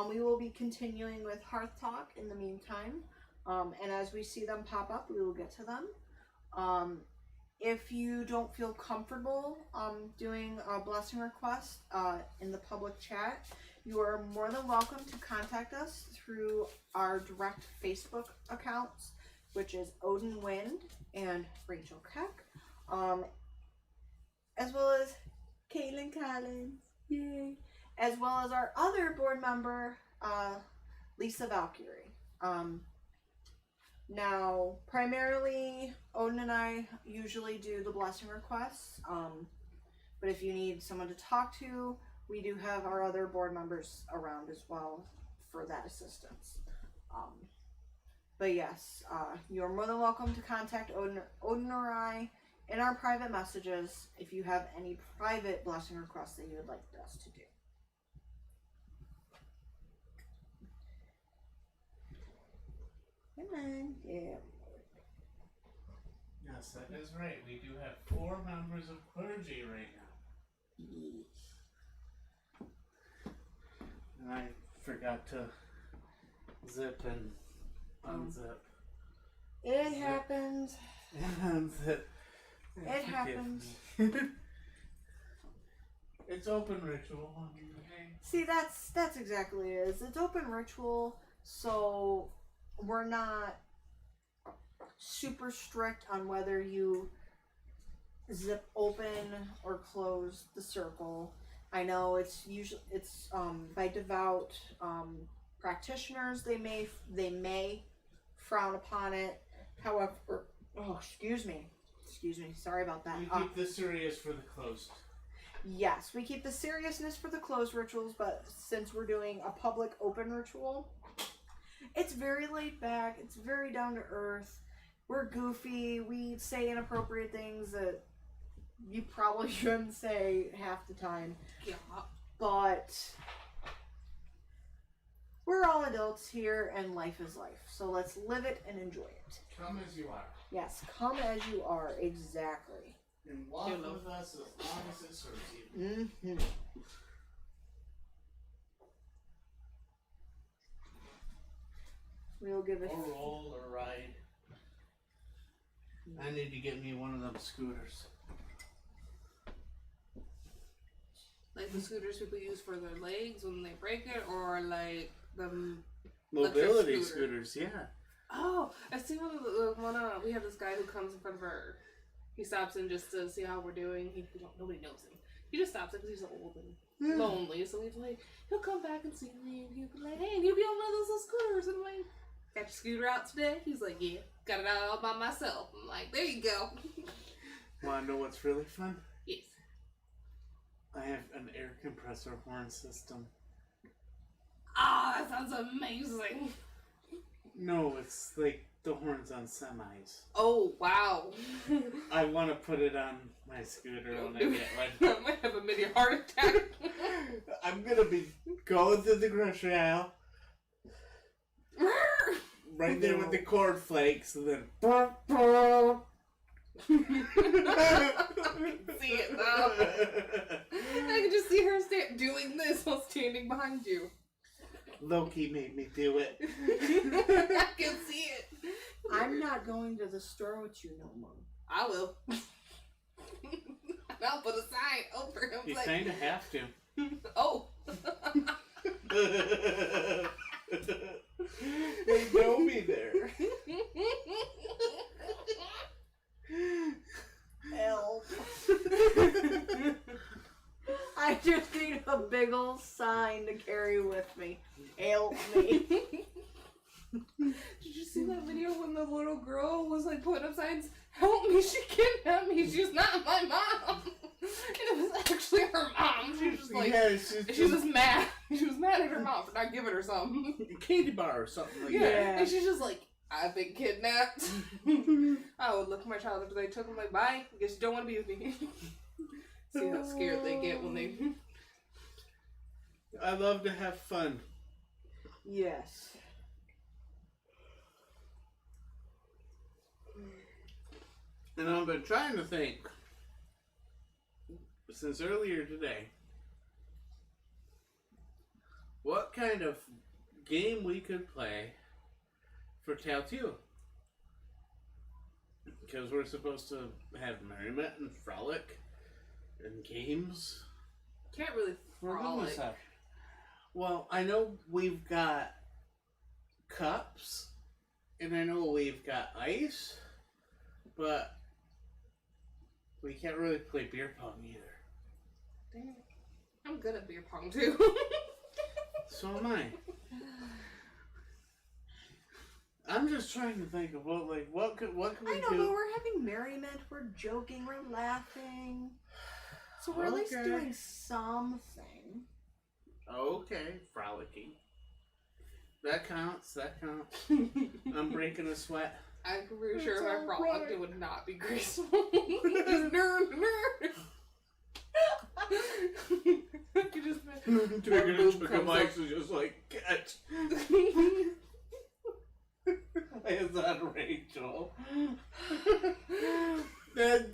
We will be continuing with Hearth Talk in the meantime. And as we see them pop up, we will get to them. If you don't feel comfortable doing a blessing request in the public chat, you are more than welcome to contact us through our direct Facebook accounts, which is Odin Wind and Rachel Keck, as well as Caitlin Collins, yay, as well as our other board member, Lisa Valkyrie. Now, primarily, Odin and I usually do the blessing requests, but if you need someone to talk to, we do have our other board members around as well for that assistance. But yes, you're more than welcome to contact Odin or I in our private messages if you have any private blessing requests that you would like us to do. Come on, yeah. Yes, that is right. We do have 4 members of clergy right now. Yes. And I forgot to zip and unzip. It Zip. happens. And unzip. It happens. It's open ritual. Okay. See, that's exactly it. It's open ritual, so we're not super strict on whether you zip open or close the circle. I know it's usually by devout practitioners they may frown upon it. However, excuse me, sorry about that. We keep the serious for the closed. Yes, we keep the seriousness for the closed rituals, but since we're doing a public open ritual, it's very laid back, it's very down to earth. We're goofy, we say inappropriate things that you probably shouldn't say half the time. Yeah. But we're all adults here and life is life. So let's live it and enjoy it. Come as you are. Yes, come as you are, exactly. And walk with us as long as it serves you. Mm-hmm. We'll give it Or roll or ride. I need to get me one of them scooters. Like the scooters people use for their legs when they break it, or like the Mobility electric scooter. scooters, yeah. Oh, I see one of the we have this guy who comes in front of our. He stops in just to see how we're doing. Nobody knows him. He just stops in because he's old and lonely. So he'll come back and see me, and he'll be like, "Hey, you'll be on one of those little scooters." And I'm like, "Got your scooter out today?" He's like, "Yeah, got it out all by myself." I'm like, "There you go." Want to know what's really fun? Yes. I have an air compressor horn system. Ah, that sounds amazing. No, it's like the horns on semis. Oh, wow. I want to put it on my scooter when I get one. I might have a mini heart attack. I'm gonna be going through the grocery aisle, right there with the cornflakes, and then. I can see it now. I can just see her doing this while standing behind you. Loki made me do it. I can see it. I'm not going to the store with you no more. I will. I'll put a sign over him. You like, kind of have to. Oh. They know me there. Help. I just need a big old sign to carry with me. Help me. Did you see that video when the little girl was like putting up signs? Help me, she kidnapped me, she's not my mom. And it was actually her mom. She was just like, yeah, she was just mad. She was mad at her mom for not giving her something. a candy bar or something like Yeah. that. And she's just like, I've been kidnapped. I would look at my child after they took him like, bye, guess you don't want to be with me. See how scared they get when they... I love to have fun. Yes. And I've been trying to think, since earlier today, what kind of game we could play for Tale 2. Because we're supposed to have merriment and frolic and games. Can't really frolic. Well, I know we've got cups, and I know we've got ice, but we can't really play beer pong either. Dang it. I'm good at beer pong too. So am I. I'm just trying to think of what could we do? I know, but we're having merriment, we're joking, we're laughing. So we're at least doing something. Okay, frolicking. That counts. I'm breaking a sweat. I'm pretty sure if I frolicked, it would not be graceful. You just took a mic and just like catch. Is that Rachel? That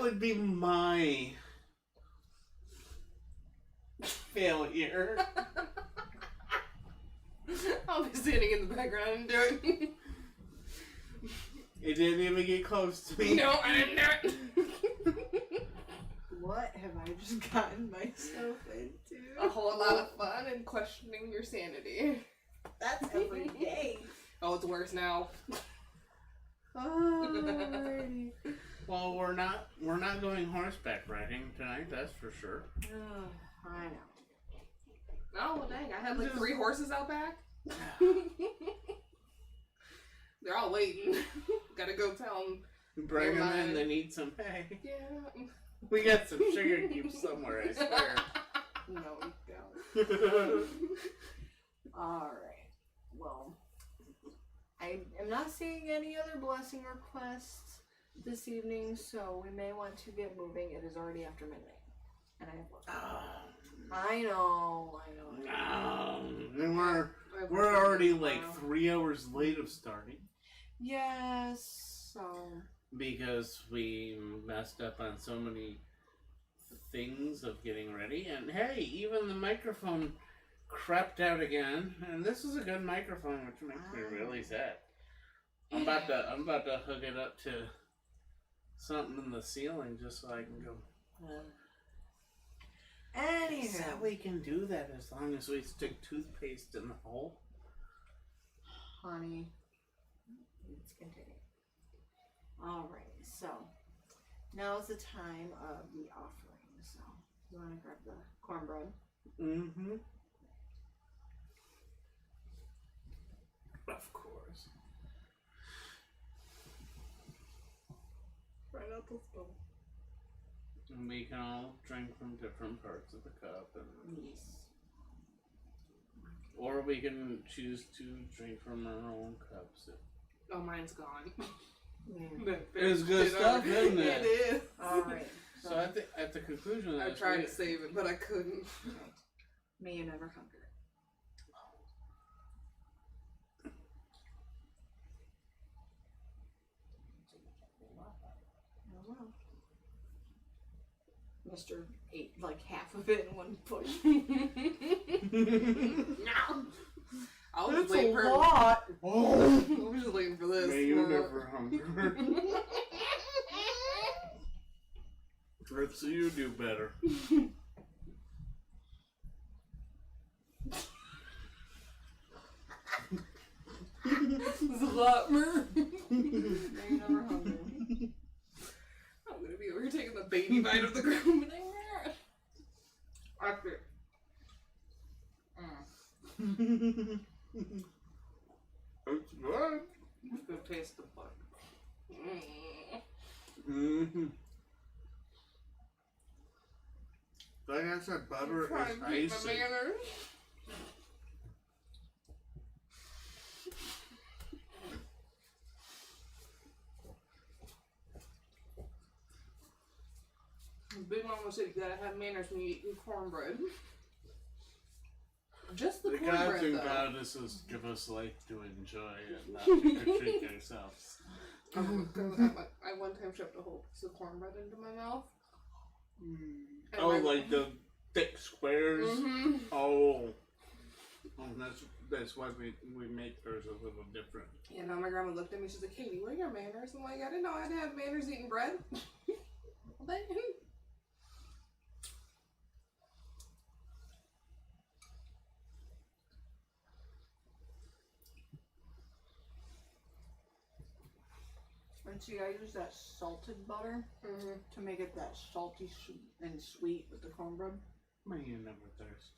would be my failure. I'll be standing in the background and doing it. It didn't even get close to me. No, I didn't do it. What have I just gotten myself into? A whole lot of fun and questioning your sanity. That's every day. Oh, it's worse now. Alrighty. Well, we're not going horseback riding tonight, that's for sure. I know. Oh, well, dang, I had like 3 horses out back. They're all waiting. Gotta go tell them. Bring them in, they need some hay. Yeah. We got some sugar cubes somewhere, I swear. No, we don't. Alright. Well, I am not seeing any other blessing requests this evening, so we may want to get moving. It is already after midnight. And I have work. I know. And we're already like 3 hours late of starting. Yes, so... Because we messed up on so many things of getting ready. And hey, even the microphone crept out again. And this is a good microphone, which makes me really sad. I'm about to hook it up to something in the ceiling just so I can go. Anyhow, So we can do that as long as we stick toothpaste in the hole. honey, let's continue. Alright, so now is the time of the offering. So you want to grab the cornbread? Mm-hmm. Of course. Right out the spoon. And we can all drink from different parts of the cup. Yes. Or we can choose to drink from our own cups. Oh, mine's gone. Yeah. It's good stuff, isn't it? It is. Alright. So at the conclusion of I this, tried to save it, but I couldn't. Right. May you never hunger. Oh, well. Mr. ate like half of it in one push. No. I was That's waiting a for lot. I was just waiting for this. may you never hunger. Let's see you do better. This is a lot more. May you never hunger. I'm gonna be over here taking the baby bite of the ground. After. It's good. I'm just gonna taste the butter. Mm-hmm. Like I said, butter is icing. My manners. Big Mama said you gotta have manners when you eat your cornbread. Just the The gods cornbread, and though. goddesses give us life to enjoy and not to treat ourselves. I one time shoved a whole piece of cornbread into my mouth. And Oh, my- like the thick squares? Mhm. Oh. Oh, that's why we make ours a little different. Yeah, now my grandma looked at me, she's like, Katie, where are your manners? I'm like, I didn't know I had to have manners eating bread. And see, I use that salted butter to make it that salty and sweet with the cornbread. May you never thirst.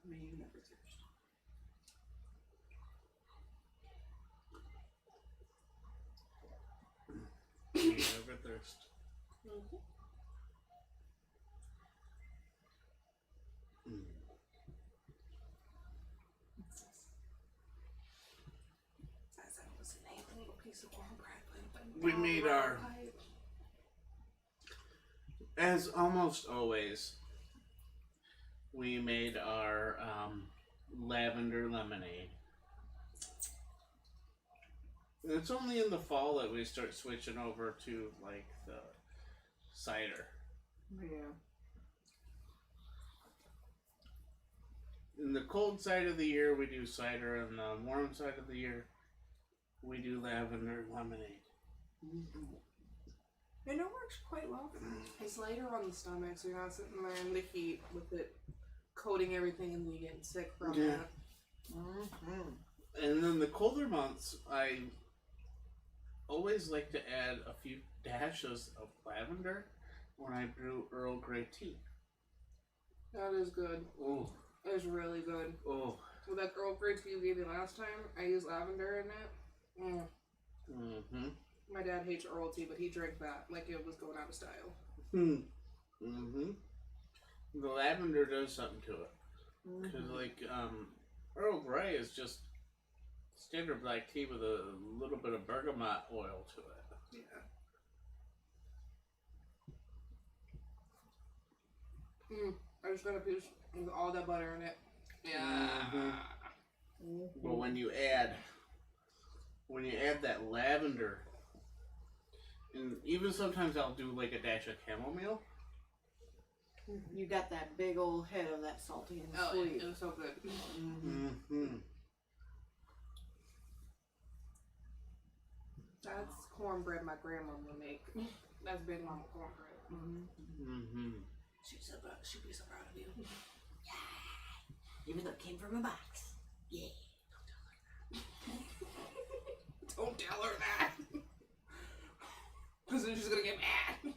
May you never thirst. May you never thirst. Piece of cornbread. We made our, as almost always, we made our lavender lemonade. It's only in the fall that we start switching over to like the cider. Yeah. In the cold side of the year, we do cider, and the warm side of the year, we do lavender lemonade. And it works quite well. It's lighter on the stomach, so you're not sitting there in the heat with it coating everything and you getting sick from that. And then the colder months, I always like to add a few dashes of lavender when I brew Earl Grey tea. That is good. Oh. It's really good. Oh. With that Earl Grey tea you gave me last time, I used lavender in it. My dad hates Earl tea, but he drank that like it was going out of style. The lavender does something to it. Because, like, Earl Grey is just standard black tea with a little bit of bergamot oil to it. Yeah. I just got a piece with all that butter in it. Yeah. But when you add that lavender, and even sometimes I'll do like a dash of chamomile. You got that big old head of that salty and sweet. It was so good. That's cornbread my grandma would make. That's Big Mama cornbread. She'd be so proud of you. Yeah. Even though it came from a box. Yeah. Don't tell her that. Because then she's going to get mad.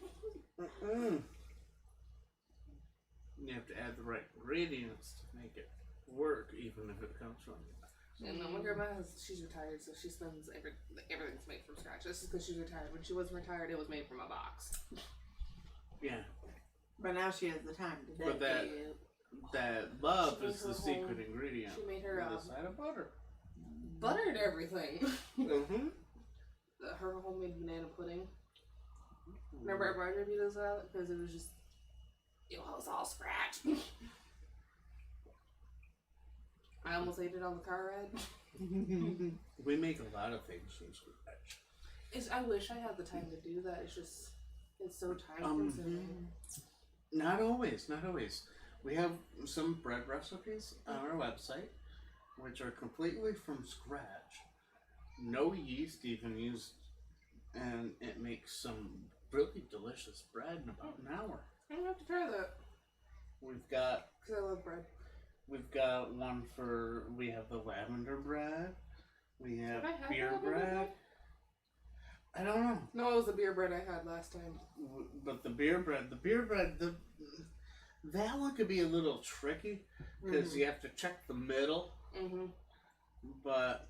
You have to add the right ingredients to make it work, even if it comes from you. And my grandma she's retired, so she spends everything's made from scratch. This is because she's retired. When she wasn't retired, it was made from a box. Yeah. But now she has the time to do But that love is the secret home, ingredient. She made her with a side of butter. Buttered everything. Mm-hmm. Her homemade banana pudding. Remember I brought you this out? Because it was just, it was all scratch. I almost ate it on the car ride. We make a lot of things from scratch. I wish I had the time to do that. It's just, it's so time consuming. Not always. We have some bread recipes on our website, which are completely from scratch. No yeast even used, and it makes some really delicious bread in about an hour. I'm gonna have to try that. We've got, because I love bread. We've got one we have the lavender bread. We have beer bread. I don't know. No, it was the beer bread I had last time. But the beer bread, that one could be a little tricky because you have to check the middle. But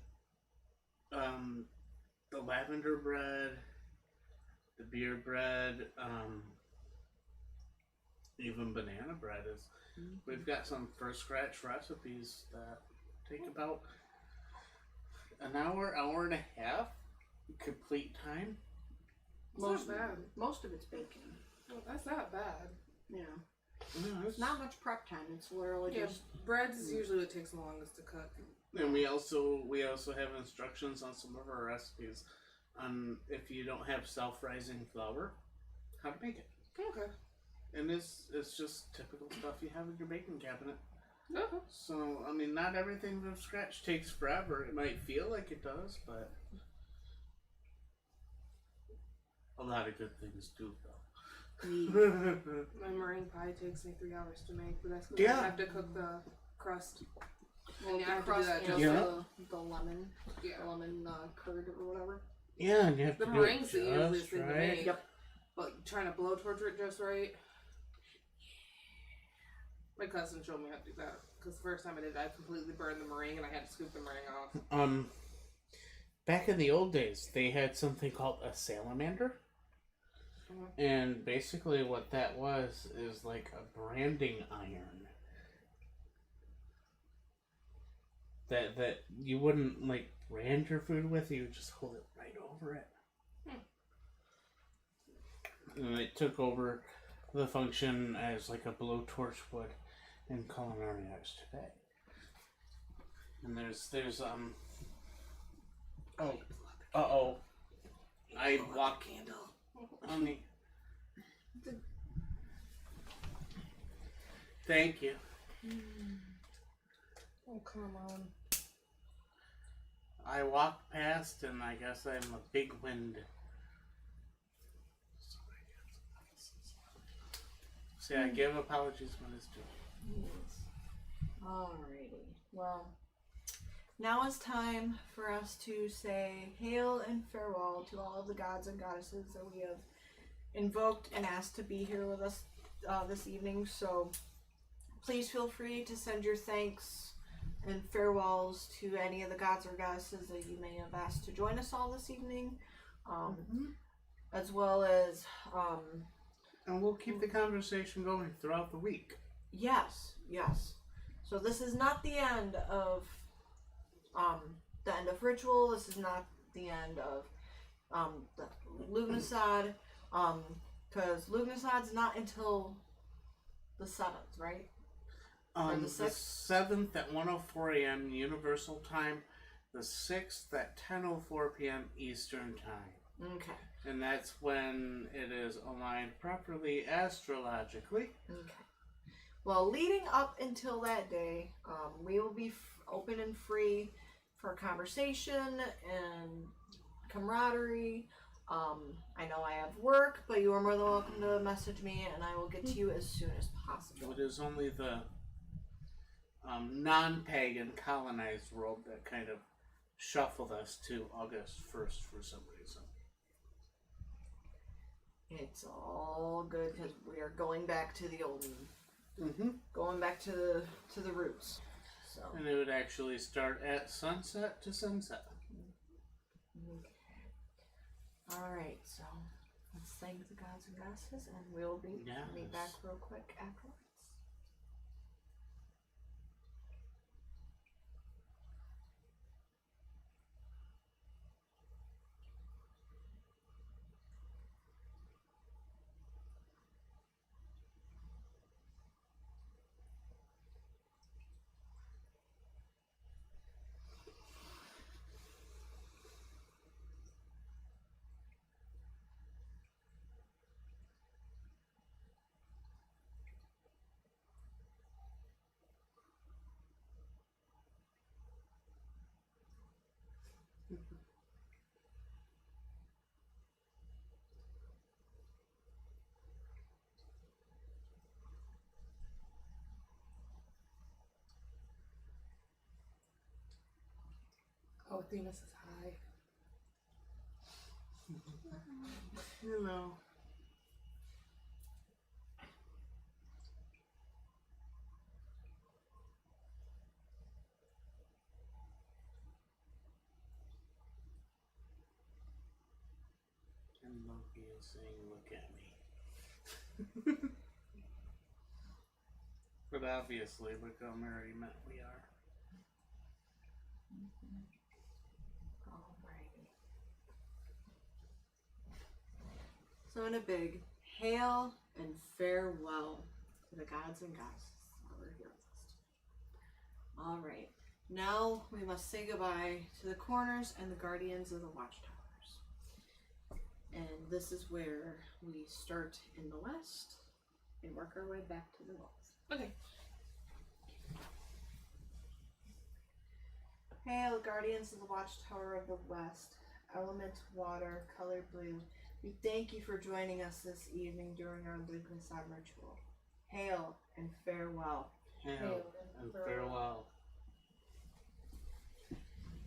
the lavender bread, the beer bread, even banana bread is. We've got some first scratch recipes that take about an hour and a half complete time. Most bad. Most of it's baking. Well, that's not bad. Yeah. No, It's not much prep time. It's literally just breads is usually what takes the longest to cook. And we also have instructions on some of our recipes on if you don't have self-rising flour, how to make it. Okay. And it's just typical stuff you have in your baking cabinet. Okay. So, I mean, not everything from scratch takes forever. It might feel like it does, but a lot of good things do, though. My meringue pie takes me 3 hours to make, but that's because I have to cook the crust. Well, And the I have to do crust that and just the lemon, the lemon curd or whatever. Yeah, and you have the to do it meringue's the just easiest thing to right. make. Yep. But trying to blow torch it just right. My cousin showed me how to do that. Because the first time I did it, I completely burned the meringue and I had to scoop the meringue off. Back in the old days, they had something called a salamander. And basically what that was is like a branding iron. That you wouldn't like brand your food with, you would just hold it right over it. And it took over the function as like a blowtorch would in culinary arts today. And there's I walk candle on the. Thank you. Oh, come on. I walked past and I guess I'm a big wind. See, I give apologies when it's due. Yes. Alrighty. Well, now it's time for us to say hail and farewell to all of the gods and goddesses that we have invoked and asked to be here with us this evening. So please feel free to send your thanks and farewells to any of the gods or goddesses that you may have asked to join us all this evening, as well as and we'll keep the conversation going throughout the week. yes. So this is not the end of ritual. This is not the end of the Lughnasadh, because Lughnasadh's not until the 7th, right? The 7th at 1:04 a.m. Universal Time, the 6th at 10:04 p.m. Eastern Time. Okay. And that's when it is aligned properly astrologically. Okay. Well, leading up until that day, we will be open and free for conversation and camaraderie. I know I have work, but you are more than welcome to message me, and I will get to you as soon as possible. It is only the non-pagan colonized world that kind of shuffled us to August 1st for some reason. It's all good because we are going back to the olden, going back to the roots. So. And it would actually start at sunset to sunset. Okay. All right. So let's thank the gods and goddesses, and we'll meet back real quick afterwards. Oh, Athena says hi. Hello. And Loki is saying, look at me. But obviously, look how merry met we are. Alrighty. So in a big hail and farewell to the gods and goddesses that were here with us. Alright. Now we must say goodbye to the corners and the guardians of the watchtowers. And this is where we start in the west and work our way back to the north. Okay. Hail, guardians of the watchtower of the west, element water, color blue. We thank you for joining us this evening during our Lughnasadh ritual. Hail and farewell. Hail and farewell.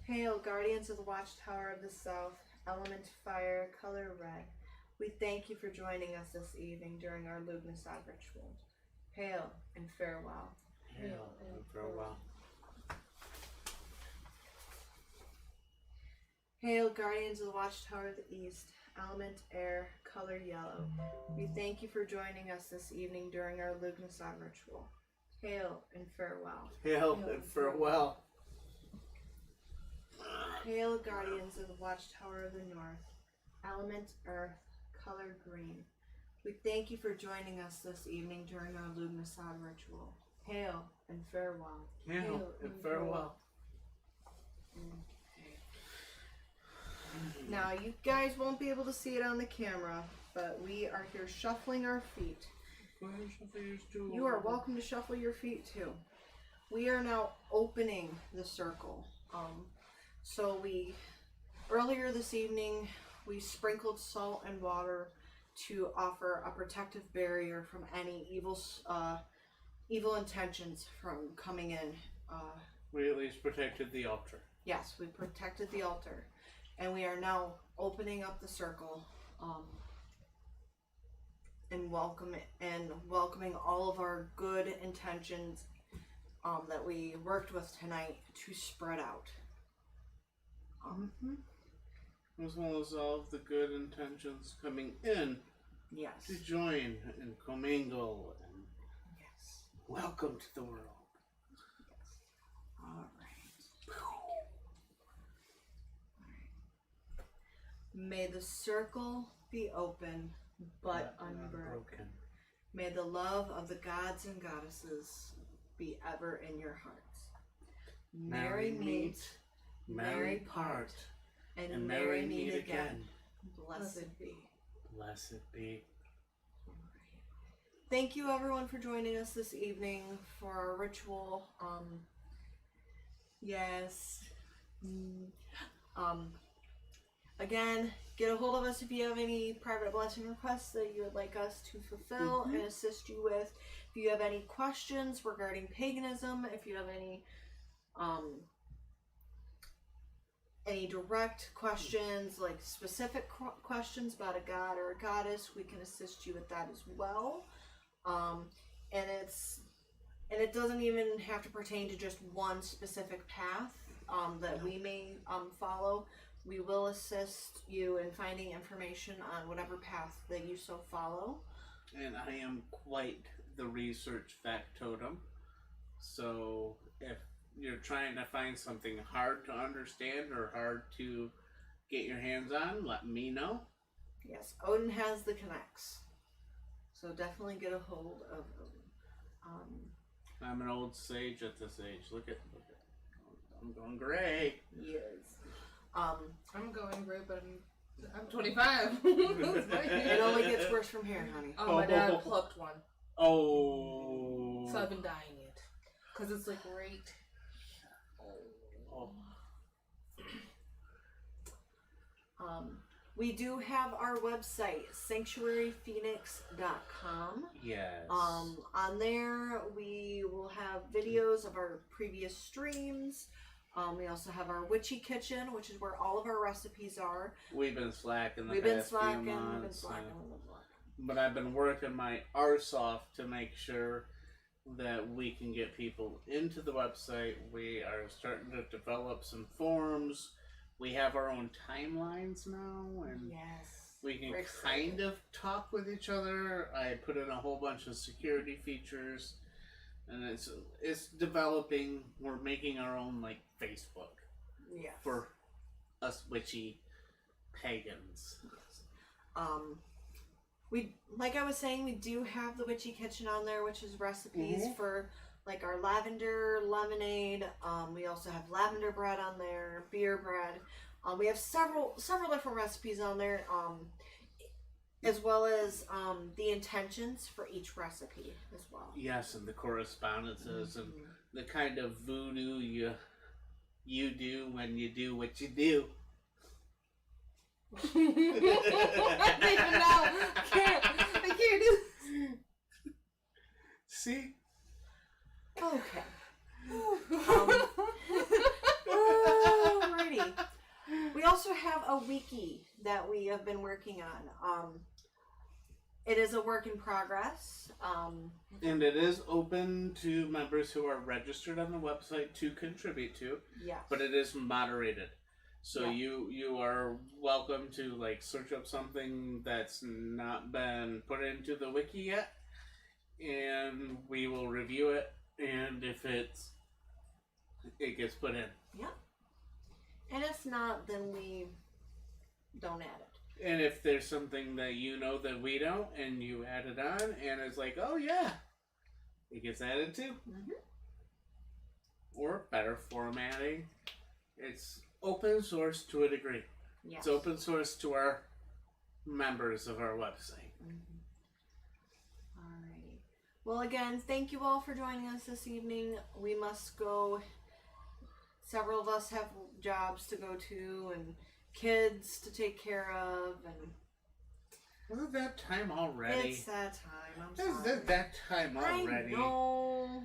Hail, guardians of the watchtower of the south, element fire, color red. We thank you for joining us this evening during our Lughnasadh ritual. Hail and farewell. Hail and farewell. Hail, guardians of the watchtower of the east, element air, color yellow. We thank you for joining us this evening during our Lughnasadh ritual. Hail and farewell. Hail and farewell. Hail, guardians of the watchtower of the north, element earth, color green. We thank you for joining us this evening during our Lughnasadh ritual. Hail and farewell. Hail and farewell. Now, you guys won't be able to see it on the camera, but we are here shuffling our feet. You are welcome to shuffle your feet too. We are now opening the circle. So earlier this evening, we sprinkled salt and water to offer a protective barrier from any evil intentions from coming in. We at least protected the altar. Yes, we protected the altar. And we are now opening up the circle and welcoming all of our good intentions that we worked with tonight to spread out. As well as all of the good intentions coming in Yes. to join and commingle and Yes. welcome to the world. All right. May the circle be open but unbroken. May the love of the gods and goddesses be ever in your hearts. Merry meet, merry part, and merry meet again. Blessed be. Blessed be. Thank you everyone for joining us this evening for our ritual. Yes. Again, get a hold of us if you have any private blessing requests that you would like us to fulfill and assist you with. If you have any questions regarding paganism, if you have any direct questions, like specific questions about a god or a goddess, we can assist you with that as well. And it doesn't even have to pertain to just one specific path that we may follow. We will assist you in finding information on whatever path that you so follow. And I am quite the research factotum. So if you're trying to find something hard to understand or hard to get your hands on, let me know. Yes, Odin has the connects. So definitely get a hold of Odin. I'm an old sage at this age. Look at I'm going gray. Yes. I'm going gray, but I'm 25. It only gets worse from here, honey. Oh, my dad plucked one. Oh. So I've been dyeing it. Because it's like right. Oh. We do have our website, sanctuaryphoenix.com. Yes. On there, we will have videos of our previous streams. We also have our witchy kitchen, which is where all of our recipes are. We've been slacking We've been slacking. But I've been working my arse off to make sure that we can get people into the website. We are starting to develop some forums. We have our own timelines now, and yes, we can kind of talk with each other. I put in a whole bunch of security features, and it's developing. We're making our own like Facebook for us witchy pagans. We, like I was saying, we do have the Witchy Kitchen on there, which is recipes for like our lavender lemonade. We also have lavender bread on there, beer bread. We have several different recipes on there. as well as the intentions for each recipe as well. Yes, and the correspondences and the kind of voodoo you do when you do what you do. I don't even know. I can't do this. See? Okay. Alrighty. We also have a wiki that we have been working on. It is a work in progress. And it is open to members who are registered on the website to contribute to, Yes. but it is moderated. So Yeah. you are welcome to like search up something that's not been put into the wiki yet, and we will review it, and if it gets put in. Yeah. And if not, then we don't add it. And if there's something that you know that we don't, and you add it on, and it's like, oh yeah, it gets added too. Mm-hmm. Or better formatting, it's open source to a degree. Yes. It's open source to our members of our website. Mm-hmm. Alrighty. Well, again, thank you all for joining us this evening. We must go. Several of us have jobs to go to and kids to take care of, and Wasn't that time already? it's that time. I'm Is sorry. it that time already? I know.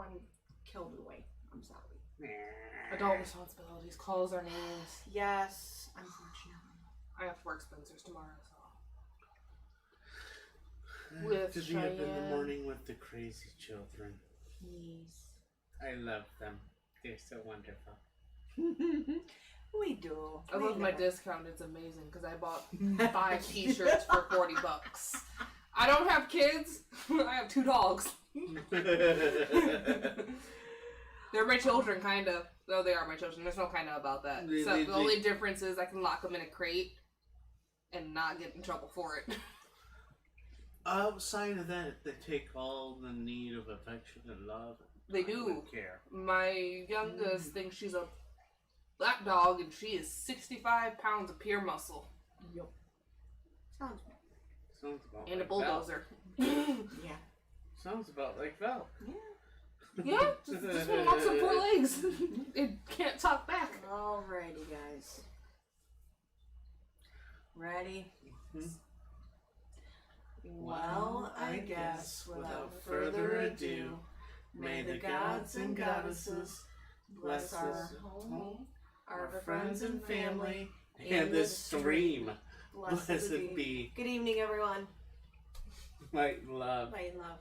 I'm killed away. I'm sorry. Adult responsibilities. Calls our names. Yes, unfortunately. I have to work Spencer's tomorrow, so. With With to be up in the Cheyenne. morning with the crazy children. Yes. I love them. They're so wonderful. We do. I We love my know. discount. It's amazing because I bought 5 t-shirts for $40. I don't have kids. I have 2 dogs. They're my children, kind of. Though they are my children. There's no kind of about that. So the only difference is I can lock them in a crate and not get in trouble for it. Outside of that, they take all the need of affection and love. They do. And care. My youngest thinks she's a black dog, and she is 65 pounds of pure muscle. Yep. Sounds bad. Sounds about And a like Val. bulldozer. Yeah. Sounds about like Val. Yeah, this one walks on 4 legs. It can't talk back. Alrighty, guys. Ready? Mhm. Well, I guess without further ado, may the gods and goddesses bless our home, our friends and family, and this stream. Blessed Blessed be. be. Good evening, everyone. Light and love. Light and love.